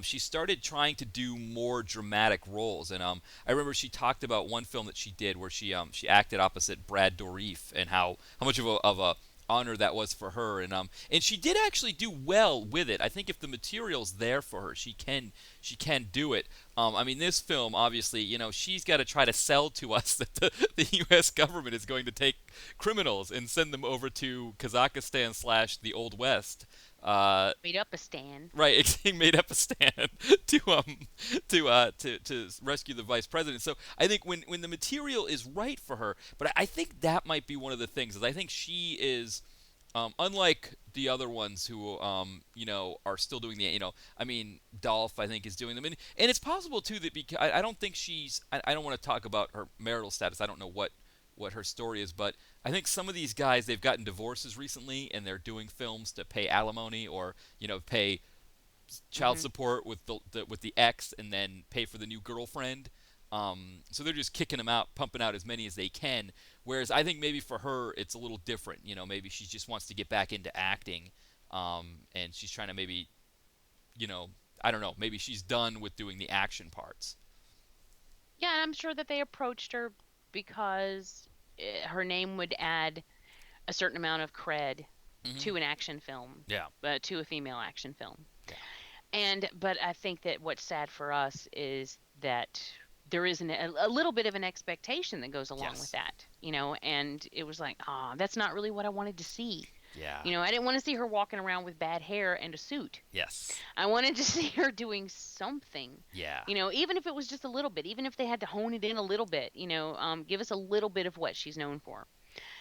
she started trying to do more dramatic roles. And I remember she talked about one film that she did where she acted opposite Brad Dourif and how much of a honor that was for her, and she did actually do well with it. I think if the material's there for her, she can do it. This film, obviously, she's got to try to sell to us that the U.S. government is going to take criminals and send them over to Kazakhstan / the Old West. made up a stand. Right, he made up a stand to rescue the vice president. So I think when the material is right for her, but I think that might be one of the things. Is I think she is, unlike the other ones who are still doing Dolph, I think, is doing them, and it's possible too that because I don't think she's. I don't want to talk about her marital status. I don't know what what her story is. But I think some of these guys, they've gotten divorces recently, and they're doing films to pay alimony or pay child support with the ex, and then pay for the new girlfriend. So they're just kicking them out, pumping out as many as they can. Whereas I think maybe for her it's a little different. Maybe she just wants to get back into acting, and she's trying to maybe, I don't know, maybe she's done with doing the action parts. Yeah, and I'm sure that they approached her because her name would add a certain amount of cred to an action film, Yeah. to a female action film. Yeah. But I think that what's sad for us is that there is a little bit of an expectation that goes along with that, and it was like, that's not really what I wanted to see. Yeah. I didn't want to see her walking around with bad hair and a suit. Yes. I wanted to see her doing something. Yeah. Even if it was just a little bit, even if they had to hone it in a little bit, give us a little bit of what she's known for.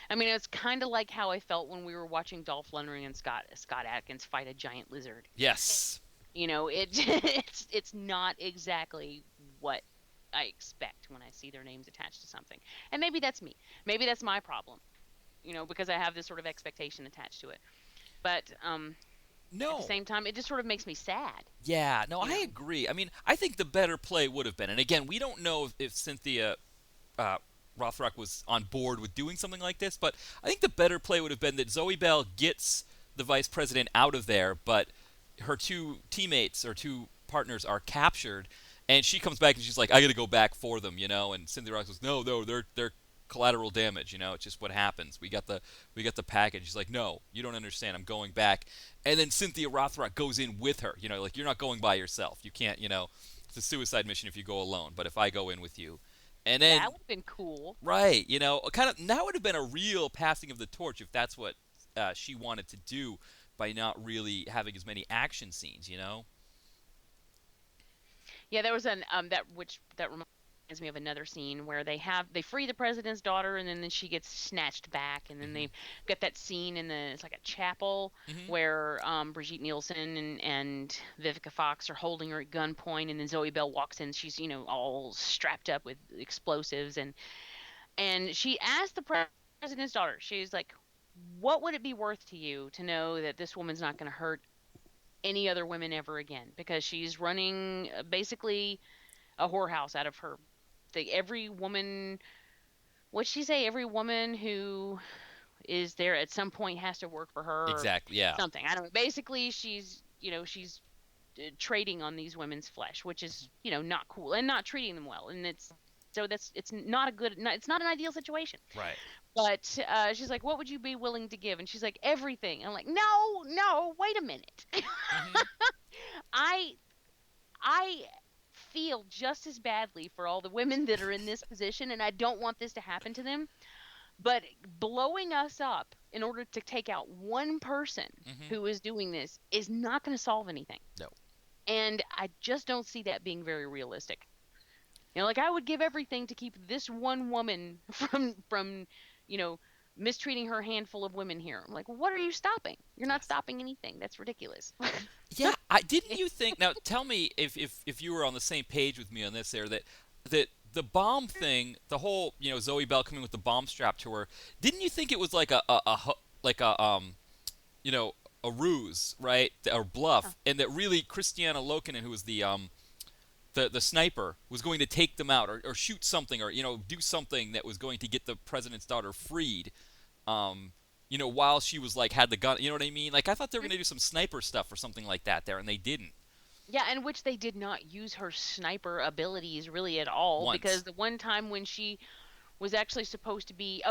I mean, it's kind of like how I felt when we were watching Dolph Lundgren and Scott Adkins fight a giant lizard. Yes. It's not exactly what I expect when I see their names attached to something. And maybe that's me. Maybe that's my problem. Because I have this sort of expectation attached to it. But no. At the same time, it just sort of makes me sad. Yeah, no, I agree. I mean, I think the better play would have been, and again, we don't know if Cynthia Rothrock was on board with doing something like this, but I think the better play would have been that Zoe Bell gets the vice president out of there, but her two teammates or two partners are captured, and she comes back and she's like, I got to go back for them, and Cynthia Rothrock goes, no, they're collateral damage, it's just what happens. We got the package. She's like, no, you don't understand. I'm going back. And then Cynthia Rothrock goes in with her. Like, you're not going by yourself. You can't. It's a suicide mission if you go alone. But if I go in with you, and then that would have been cool, right? Kind of that would have been a real passing of the torch if that's what she wanted to do by not really having as many action scenes. Yeah, there was that reminds me of another scene where they free the president's daughter, and then she gets snatched back, and then they've got that scene it's like a chapel where Brigitte Nielsen and Vivica Fox are holding her at gunpoint, and then Zoe Bell walks in. She's all strapped up with explosives, and she asked the president's daughter. She's like, "What would it be worth to you to know that this woman's not going to hurt any other women ever again, because she's running basically a whorehouse out of her." Every woman, what'd she say? Every woman who is there at some point has to work for her. Exactly. Yeah. Something. I don't know. Basically, she's trading on these women's flesh, which is not cool, and not treating them well, and it's not it's not an ideal situation. Right. But she's like, what would you be willing to give? And she's like, everything. And I'm like, no, wait a minute. I feel just as badly for all the women that are in this position, and I don't want this to happen to them. But blowing us up in order to take out one person who is doing this is not going to solve anything. No. And I just don't see that being very realistic. Like, I would give everything to keep this one woman from mistreating her handful of women here. I'm like, what are you stopping? You're not stopping anything. That's ridiculous. Yeah, didn't you think? Now, tell me if you were on the same page with me on this, there that the bomb thing, the whole Zoe Bell coming with the bomb strapped to her. Didn't you think it was like a ruse, right, or bluff, and that really Christiana Lokinen, who was the sniper, was going to take them out or shoot something or do something that was going to get the president's daughter freed. While she was had the gun, you know what I mean? Like, I thought they were going to do some sniper stuff or something like that there, and they didn't. Yeah, and which they did not use her sniper abilities really at all. Once. Because the one time when she was actually supposed to be,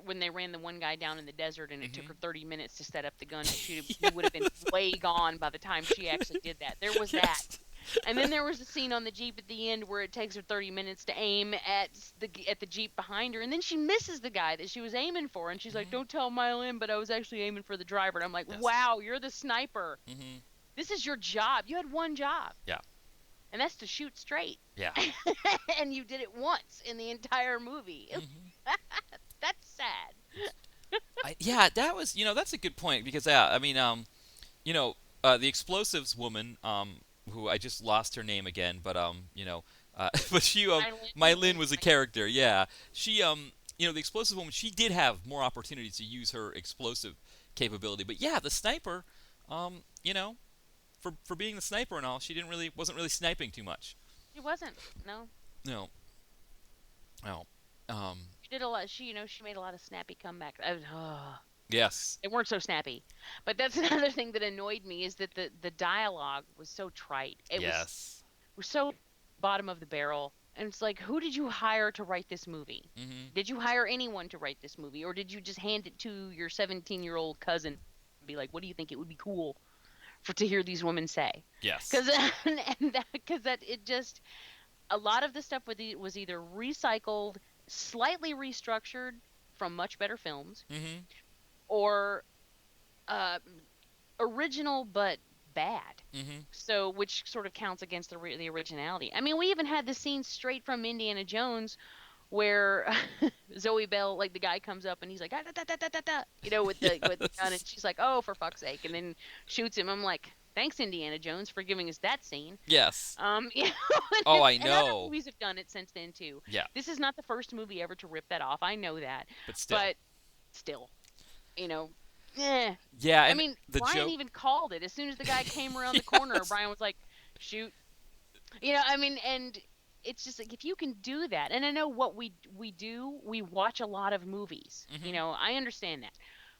when they ran the one guy down in the desert and it took her 30 minutes to set up the gun to shoot him, he would have been way gone by the time she actually did that. There was that. And then there was a scene on the Jeep at the end where it takes her 30 minutes to aim at the Jeep behind her, and then she misses the guy that she was aiming for, and she's like, don't tell Mylin, but I was actually aiming for the driver. And I'm like, wow, you're the sniper. This is your job. You had one job. Yeah. And that's to shoot straight. Yeah. And you did it once in the entire movie. That's sad. That was, that's a good point, because, the explosives woman, who I just lost her name again, but but she, Mylin was a character, yeah. She, the explosive woman, she did have more opportunities to use her explosive capability. But yeah, the sniper, you know, for being the sniper and all, she wasn't really sniping too much. She wasn't. No. No, no. She did a lot. She made a lot of snappy comebacks. Yes. They weren't so snappy. But that's another thing that annoyed me is that the dialogue was so trite. Yes. Was so bottom of the barrel. And it's like, who did you hire to write this movie? Mm-hmm. Did you hire anyone to write this movie? Or did you just hand it to your 17-year-old cousin and be like, what do you think it would be cool to hear these women say? Yes. Because it just, a lot of the stuff was either recycled, slightly restructured from much better films, Mm-hmm. or original but bad. Mm-hmm. So, which sort of counts against the originality. I mean, we even had the scene straight from Indiana Jones where Zoe Bell, like the guy comes up and he's like, ah, da, da, da, da, da, da, with the gun, and she's like, oh, for fuck's sake, and then shoots him. I'm like, thanks, Indiana Jones, for giving us that scene. Yes. Oh, I and know. other movies have done it since then too. Yeah. This is not the first movie ever to rip that off. I know that. But still. Yeah. Yeah. I mean, Brian even called it as soon as the guy came around the corner. Brian was like, "Shoot," and it's just like, if you can do that, and I know what we do. We watch a lot of movies. Mm-hmm. I understand that.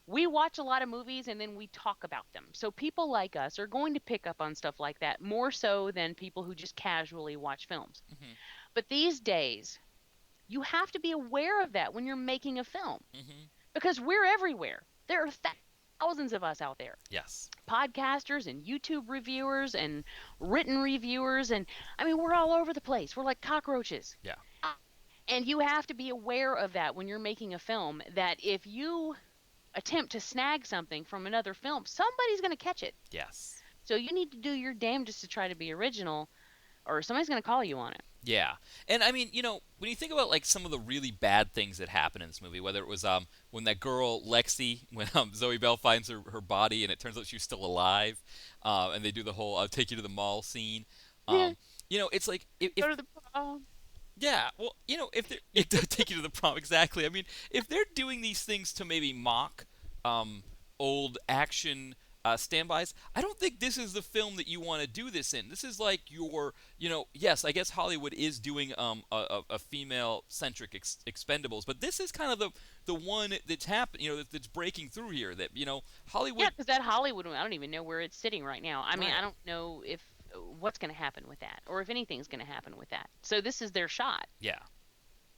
We watch a lot of movies and then we talk about them. So people like us are going to pick up on stuff like that more so than people who just casually watch films. Mm-hmm. But these days, you have to be aware of that when you're making a film. Mm-hmm. Because we're everywhere. There are thousands of us out there. Yes. Podcasters and YouTube reviewers and written reviewers. And I mean, we're all over the place. We're like cockroaches. Yeah. And you have to be aware of that when you're making a film, that if you attempt to snag something from another film, somebody's going to catch it. Yes. So you need to do your damnedest to try to be original, or somebody's going to call you on it. Yeah. And I mean, when you think about like some of the really bad things that happen in this movie, whether it was when that girl Lexi, when Zoe Bell finds her body and it turns out she was still alive, and they do the whole "I'll take you to the mall" scene. It's like if Go to the prom. yeah, well, if they're take you to the prom, exactly. I mean, if they're doing these things to maybe mock old action standbys, I don't think this is the film that you want to do this in. This is like your, yes, I guess Hollywood is doing a female-centric Expendables, but this is kind of the one that's happened, that's breaking through here. That Hollywood. Yeah, because that Hollywood one, I don't even know where it's sitting right now. I mean, Right. I don't know what's going to happen with that, or if anything's going to happen with that. So this is their shot. Yeah.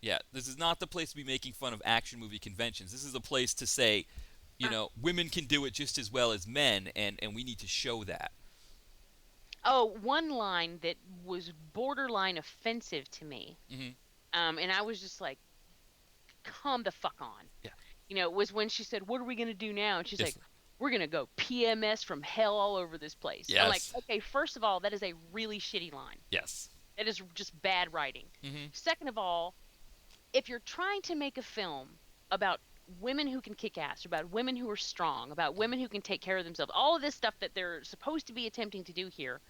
Yeah, this is not the place to be making fun of action movie conventions. This is a place to say, women can do it just as well as men, and we need to show that. Oh, one line that was borderline offensive to me, Mm-hmm. and I was just like, come the fuck on. Yeah. Was when she said, what are we going to do now? And she's Yes. like, we're going to go PMS from hell all over this place. Yes. I'm like, okay, first of all, that is a really shitty line. Yes. That is just bad writing. Mm-hmm. Second of all, if you're trying to make a film about women who can kick ass, about women who are strong, about women who can take care of themselves, all of this stuff that they're supposed to be attempting to do here,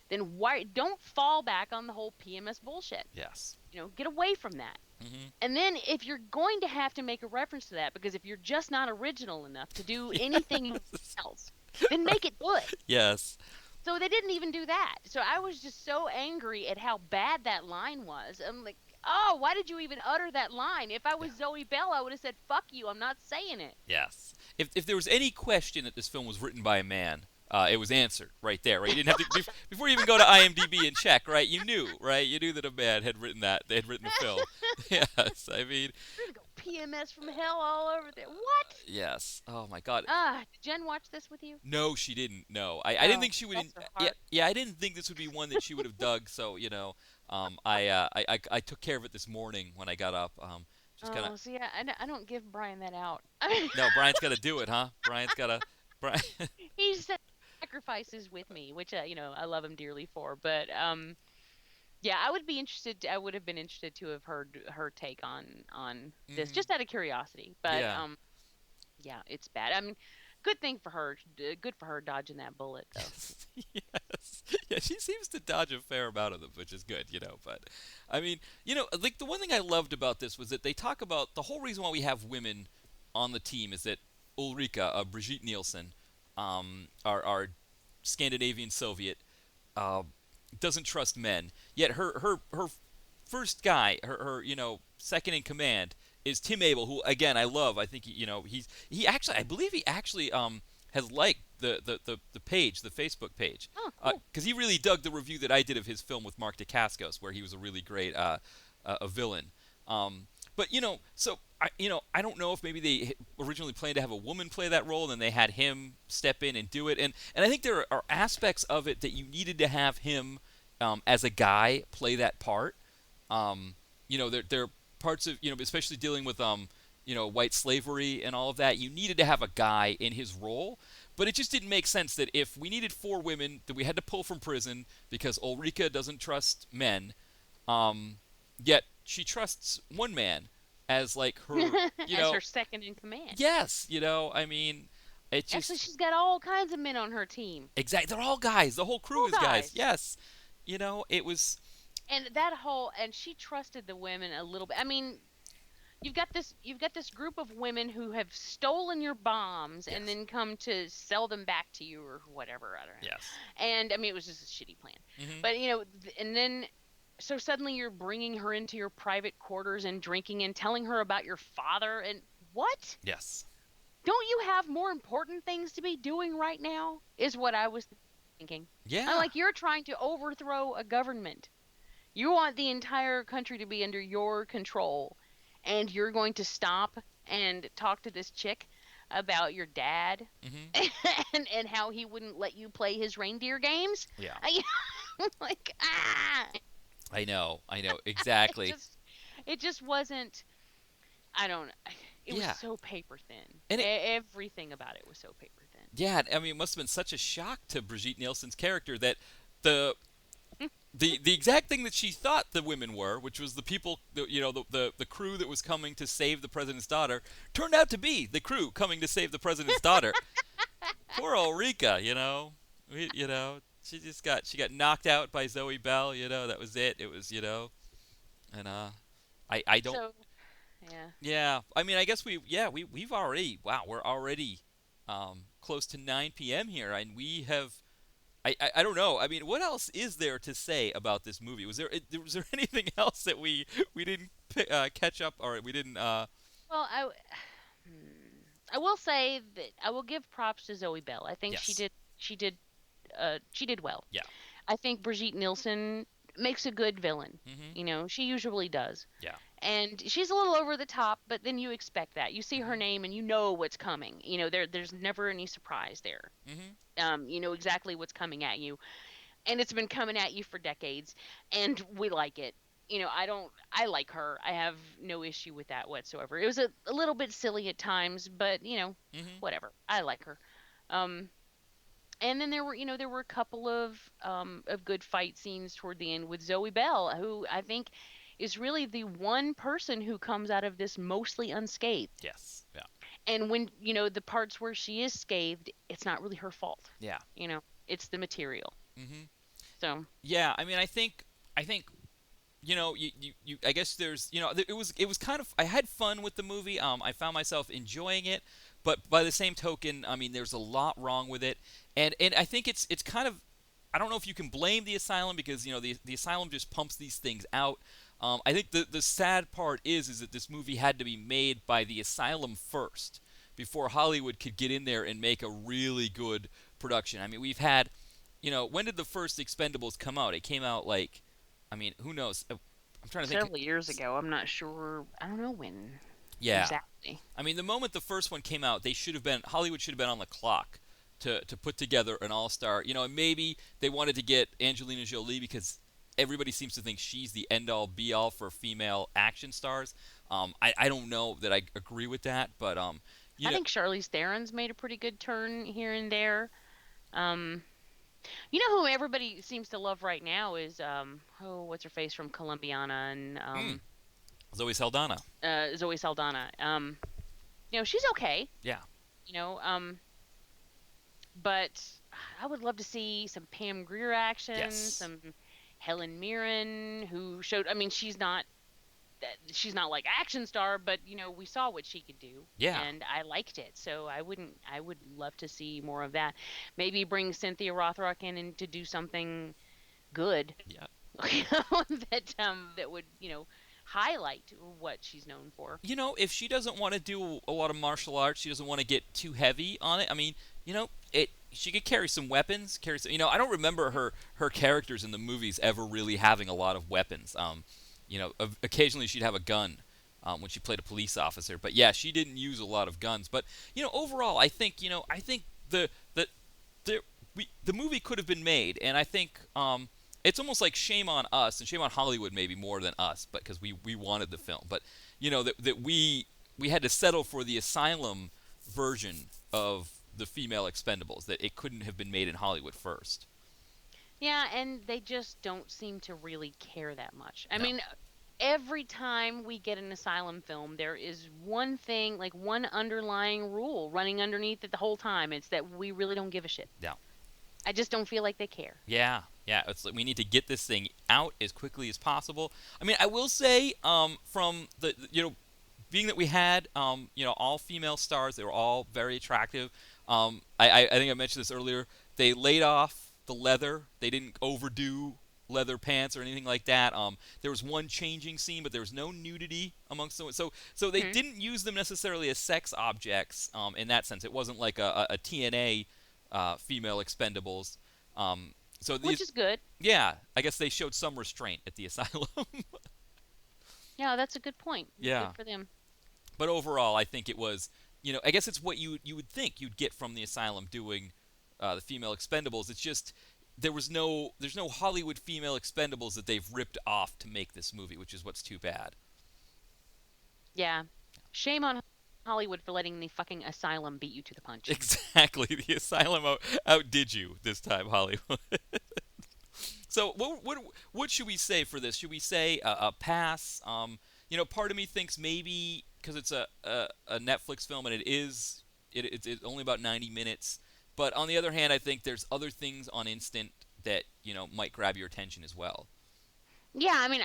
then why don't fall back on the whole PMS bullshit? Yes. Get away from that. Mm-hmm. And then if you're going to have to make a reference to that, because if you're just not original enough to do anything else, then make it good. Yes. So they didn't even do that. So I was just so angry at how bad that line was. I'm like, oh, why did you even utter that line? If I was Zoe Bell, I would have said, fuck you, I'm not saying it. Yes. If there was any question that this film was written by a man, it was answered right there, right? You didn't have to before you even go to IMDb and check, right? You knew, right? You knew that a man had written that. They had written the film. Yes, I mean. We're gonna go PMS from hell all over there. What? Yes. Oh my God. Did Jen watch this with you? No, she didn't. No, I didn't think she would. Bless her heart. Yeah, I didn't think this would be one that she would have dug. So I took care of it this morning when I got up. Just kind of. See, I don't give Brian that out. No, Brian's got to do it, huh? Brian's got to. Brian. He sacrifices with me, which I love him dearly for. But yeah, I would have been interested to have heard her take on this, just out of curiosity. But yeah, it's bad. I mean, good thing for her. Good for her dodging that bullet, though. Yes. Yeah, she seems to dodge a fair amount of them, which is good, you know. But I mean, you know, like the one thing I loved about this was that they talk about the whole reason why we have women on the team is that Ulrika, Brigitte Nielsen, our Scandinavian Soviet, doesn't trust men. Yet her first guy, her you know, second in command is Tim Abel, who again I love. I think he actually, I believe he actually has liked the page, the Facebook page, Oh, cool. because he really dug the review that I did of his film with Mark Dacascos, where he was a really great a villain. But you know, so I don't know if maybe they originally planned to have a woman play that role, and then they had him step in and do it. And I think there are aspects of it that you needed to have him as a guy play that part. You know, there are parts of, you know, especially dealing with you know, white slavery and all of that. You needed to have a guy in his role. But it just didn't make sense that if we needed 4 women that we had to pull from prison because Ulrika doesn't trust men, yet she trusts one man as like her, you know, As her second in command. yes, you know, I mean, it just Actually, she's got all kinds of men on her team. exactly. They're all guys. The whole crew All is guys. guys. Yes, you know, it was. And and she trusted the women a little bit. I mean, you've got this group of women who have stolen your bombs and Yes. then come to sell them back to you or whatever. I don't know. Yes. And I mean, it was just a shitty plan. Mhm. But you know, and then so suddenly you're bringing her into your private quarters and drinking and telling her about your father and what? Yes. Don't you have more important things to be doing right now? Is what I was thinking. Yeah. I'm like, you're trying to overthrow a government. You want the entire country to be under your control, and you're going to stop and talk to this chick about your dad Mhm. and how he wouldn't let you play his reindeer games? Yeah. I'm like, I know exactly. It just wasn't. I don't. It Yeah. was so paper thin. And Everything about it was so paper thin. Yeah, I mean, it must have been such a shock to Brigitte Nielsen's character that the the exact thing that she thought the women were, which was the people, you know, the crew that was coming to save the president's daughter, turned out to be the crew coming to save the president's daughter. Poor Ulrika, you know, you know, she got knocked out by Zoe Bell, you know, that was it. It was, you know, and I don't. So, yeah. Yeah, I mean, I guess we've already, we're already close to 9 p.m. here, and we have. I don't know. I mean, what else is there to say about this movie? Was there anything else that we didn't catch up, or we didn't? Well, I will say that I will give props to Zoe Bell. I think Yes. she did well. Yeah. I think Brigitte Nielsen makes a good villain. Mhm. You know, she usually does. Yeah. And she's a little over the top, but then you expect that. You see her name and you know what's coming. You know, there's never any surprise there. Mhm. You know exactly what's coming at you. And it's been coming at you for decades, and we like it. You know, I like her. I have no issue with that whatsoever. It was a little bit silly at times, but, you know, Mhm. whatever. I like her. And then there were a couple of good fight scenes toward the end with Zoe Bell, who I think is really the one person who comes out of this mostly unscathed. Yes. Yeah. And when, you know, the parts where she is scathed, it's not really her fault. Yeah. You know, it's the material. Mhm. So, Yeah. I mean, I think. You know, you I guess there's, you know, it was kind of, I had fun with the movie. I found myself enjoying it, but by the same token, I mean, there's a lot wrong with it, and I think it's kind of, I don't know if you can blame the Asylum, because, you know, the Asylum just pumps these things out. I think the sad part is that this movie had to be made by the Asylum first before Hollywood could get in there and make a really good production. I mean, we've had, you know, when did the first Expendables come out? It came out like, I mean, who knows? I'm trying to think. several years ago. I'm not sure. I don't know when. Yeah. Exactly. I mean, the moment the first one came out, Hollywood should have been on the clock to put together an all-star. You know, and maybe they wanted to get Angelina Jolie because everybody seems to think she's the end-all, be-all for female action stars. I don't know that I agree with that, but I think Charlize Theron's made a pretty good turn here and there. You know who everybody seems to love right now is what's her face from Colombiana and Zoe Saldana. Zoe Saldana. You know, she's okay. Yeah. You know, But I would love to see some Pam Grier action, Yes. some Helen Mirren, who showed. I mean, she's not like action star, but we saw what she could do, Yeah. and I liked it. So I would love to see more of that. Maybe bring Cynthia Rothrock in and to do something good, Yeah. that would highlight what she's known for. If she doesn't want to do a lot of martial arts, she doesn't want to get too heavy on it. I mean, it. She could carry some weapons. Carry some. I don't remember her characters in the movies ever really having a lot of weapons. Occasionally she'd have a gun. When she played a police officer, but yeah, she didn't use a lot of guns. But overall, I think the movie could have been made, and I think it's almost like shame on us and shame on Hollywood maybe more than us, but because we wanted the film, but that we had to settle for the Asylum version of the female Expendables, that it couldn't have been made in Hollywood first. Yeah, and they just don't seem to really care that much. I No. mean, every time we get an Asylum film, there is one thing, like one underlying rule running underneath it the whole time. It's that we really don't give a shit. No. I just don't feel like they care. Yeah, yeah. It's like we need to get this thing out as quickly as possible. I mean, I will say, from the being that we had all female stars, they were all very attractive. I think I mentioned this earlier. They laid off the leather. They didn't overdo leather pants or anything like that. There was one changing scene, but there was no nudity amongst them. So they Hmm. didn't use them necessarily as sex objects in that sense. It wasn't like a TNA female Expendables. So Which these, is good. yeah, I guess they showed some restraint at the Asylum. Yeah, that's a good point. Good Yeah, for them. but overall, I think it was, I guess it's what you would think you'd get from the Asylum doing the female Expendables. It's just there's no Hollywood female Expendables that they've ripped off to make this movie, which is what's too bad. Yeah. Shame on Hollywood for letting the fucking Asylum beat you to the punch. Exactly, the Asylum outdid you this time, Hollywood. So what should we say for this? Should we say a pass? Part of me thinks maybe because it's a Netflix film and it's only about 90 minutes. But on the other hand, I think there's other things on Instant that might grab your attention as well. Yeah, I mean,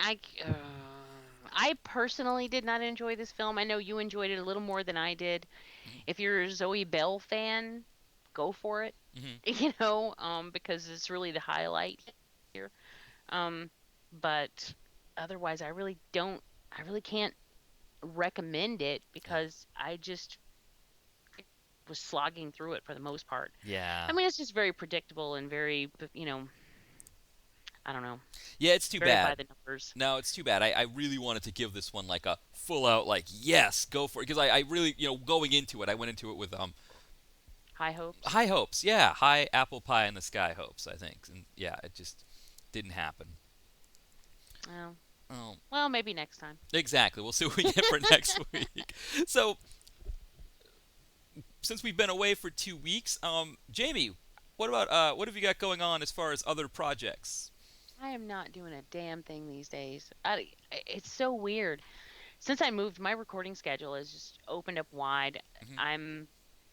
I personally did not enjoy this film. I know you enjoyed it a little more than I did. Hmm. If you're a Zoe Bell fan, go for it. Hmm. Because it's really the highlight here. Um, but otherwise, I really can't recommend it Yeah. because I just was slogging through it for the most part. I Yeah. mean, it's just very predictable and very, I don't know, Yeah, it's too very by bad. the numbers. No, it's too bad. I really wanted to give this one like a full out like yes, go for it because I really going into it, I went into it with High hopes. high hopes. Yeah, high apple pie in the sky hopes. I think, and yeah, it just didn't happen. Oh, Oh, well, maybe next time. exactly. We'll see what we get for next week. So, since we've been away for 2 weeks, Jamie, what have you got going on as far as other projects? I am not doing a damn thing these days. It's so weird. Since I moved, my recording schedule has just opened up wide. Hmm. I'm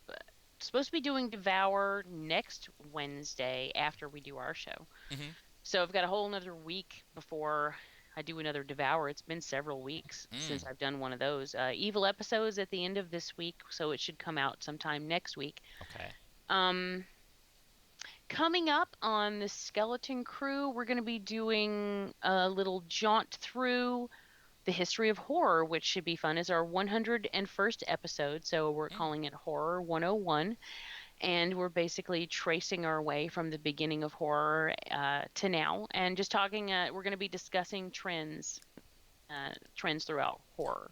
uh, supposed to be doing Devour next Wednesday after we do our show. Hmm. So I've got a whole another week before I do another Devour. It's been several weeks since Mm, I've done one of those. Evil episodes at the end of this week, so it should come out sometime next week. okay. Um, Coming up on the Skeleton Crew, we're going to be doing a little jaunt through the history of horror, which should be fun. Is our 101st episode, so we're Mm, calling it Horror 101, and we're basically tracing our way from the beginning of horror to now, and just talking. We're going to be discussing trends throughout horror.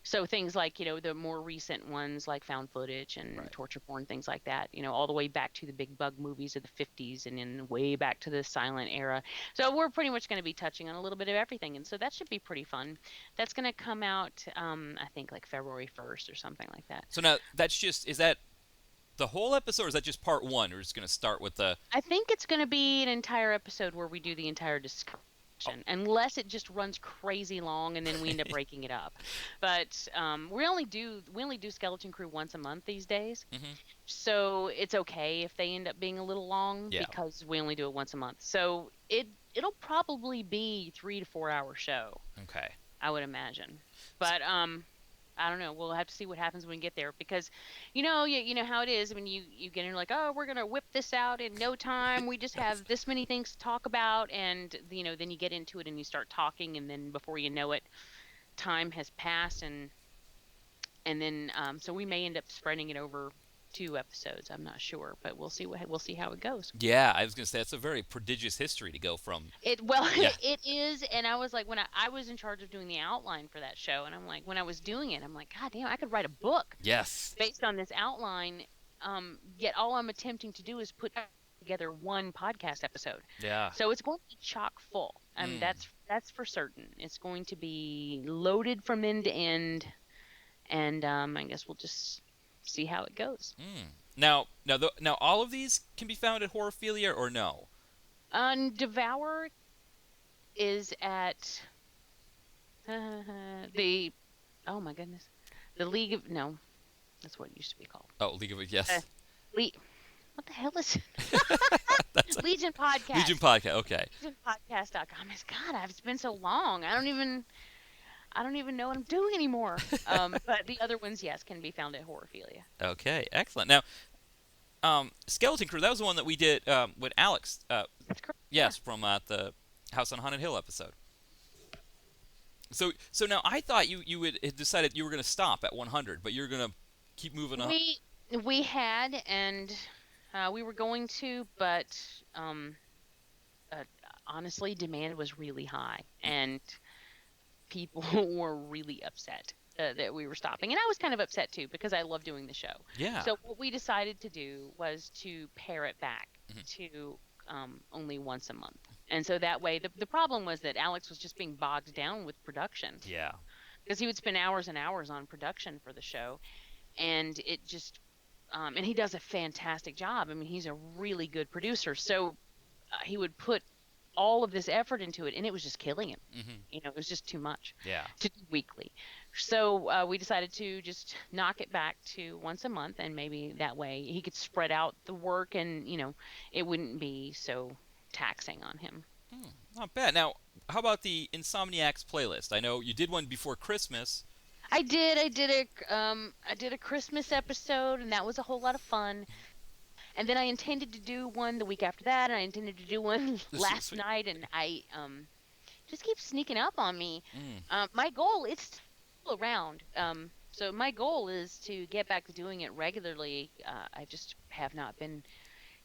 So things like, the more recent ones like found footage and right. torture porn, things like that, all the way back to the big bug movies of the 50s and then way back to the silent era. So we're pretty much going to be touching on a little bit of everything. And so that should be pretty fun. That's going to come out, I think, like February 1st or something like that. So now is that the whole episode, or is that just part one? We're just going to start with the. I think it's going to be an entire episode where we do the entire discussion. unless it just runs crazy long and then we end up breaking it up. But we only do Skeleton Crew once a month these days, so it's okay if they end up being a little long because we only do it once a month. So it'll probably be 3 to 4 hour show. Okay. I would imagine, but I don't know. We'll have to see what happens when we get there because, you know how it is when you get in like, oh, we're gonna whip this out in no time. We just have this many things to talk about, and then you get into it and you start talking, and then before you know it, time has passed, and then so we may end up spreading it over 2 episodes. I'm not sure, but we'll see how it goes. Yeah, I was gonna say that's a very prodigious history to go from. It is, and I was like, when I was in charge of doing the outline for that show, and I'm like, when I was doing it, I'm like, God damn, I could write a book. Yes. Based on this outline, yet all I'm attempting to do is put together one podcast episode. Yeah. So it's going to be chock full. That's for certain. It's going to be loaded from end to end, and I guess we'll just see how it goes. Now, all of these can be found at Horophilia or no? Devour is at the oh my goodness, the League of that's what it used to be called. Oh, League of yes. What the hell is it? Legion Podcast. Legion Podcast. Okay. LegionPodcast.com. God, it's been so long. I don't even know what I'm doing anymore. But the other ones, yes, can be found at Horophilia. Okay, excellent. Now, Skeleton Crew, that was the one that we did with Alex. That's correct. Yes, from the House on Haunted Hill episode. So now I thought you had decided you were going to stop at 100, but you're going to keep moving on. We had, and we were going to, but honestly, demand was really high, and people were really upset that we were stopping, and I was kind of upset too because I love doing the show. Yeah. So what we decided to do was to pare it back to only once a month, and so that way the problem was that Alex was just being bogged down with production. Yeah. Because he would spend hours and hours on production for the show, and it just and he does a fantastic job. I mean, he's a really good producer, so he would put all of this effort into it, and it was just killing him. It was just too much to do weekly. So we decided to just knock it back to once a month, and maybe that way he could spread out the work, and it wouldn't be so taxing on him. Not bad. Now, how about the Insomniacs playlist? I know you did one before Christmas. I did a Christmas episode, and that was a whole lot of fun. And then I intended to do one the week after that, and I intended to do one last night, and I just keep sneaking up on me. My goal is still around. So my goal is to get back to doing it regularly. I just have not been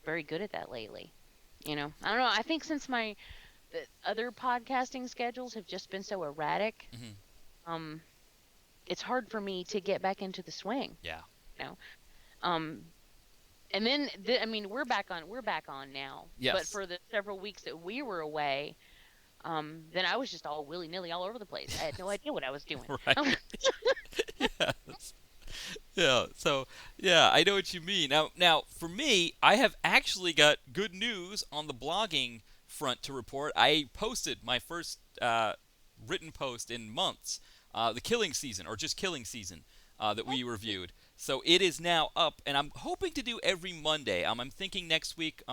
very good at that lately. I don't know. I think since the other podcasting schedules have just been so erratic, it's hard for me to get back into the swing. Yeah. And then we're back on now. Yes. But for the several weeks that we were away, then I was just all willy-nilly all over the place. I had no idea what I was doing. Right. Yeah. So, yeah, I know what you mean. Now, for me, I have actually got good news on the blogging front to report. I posted my first written post in months, the Killing Season, or just Killing Season, that we reviewed. So it is now up, and I'm hoping to do every Monday. I'm thinking next week,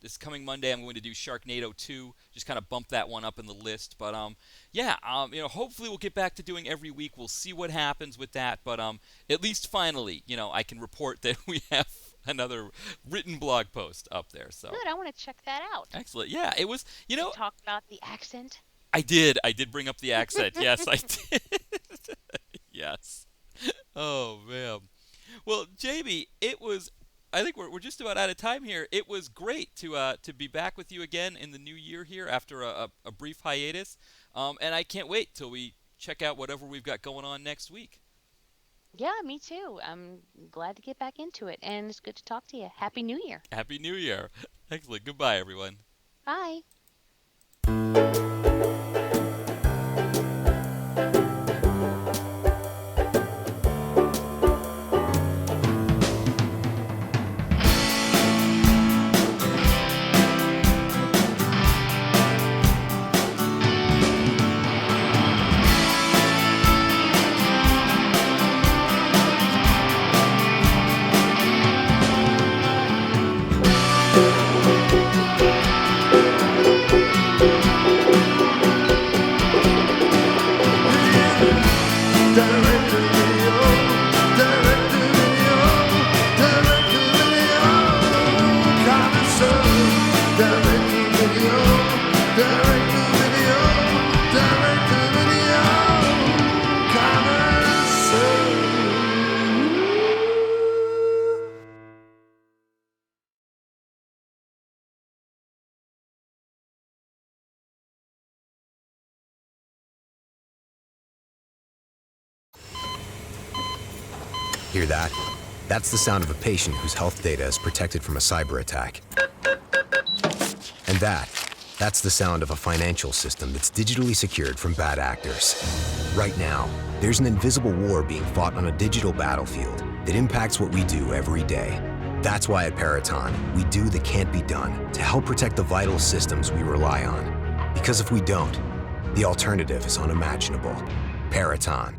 this coming Monday, I'm going to do Sharknado 2, just kind of bump that one up in the list. But hopefully we'll get back to doing every week. We'll see what happens with that. But at least finally, I can report that we have another written blog post up there. So good. I want to check that out. Excellent. Yeah, it was. Did you talk about the accent? I did bring up the accent. Yes, I did. Yes. Oh man. Well, Jamie, it was. I think we're just about out of time here. It was great to be back with you again in the new year here after a brief hiatus, and I can't wait till we check out whatever we've got going on next week. Yeah, me too. I'm glad to get back into it, and it's good to talk to you. Happy New Year. Happy New Year. Excellent. Goodbye, everyone. Bye. Hear that? That's the sound of a patient whose health data is protected from a cyber attack. And that's the sound of a financial system that's digitally secured from bad actors. Right now, there's an invisible war being fought on a digital battlefield that impacts what we do every day. That's why at Peraton, we do the can't be done to help protect the vital systems we rely on. Because if we don't, the alternative is unimaginable. Peraton.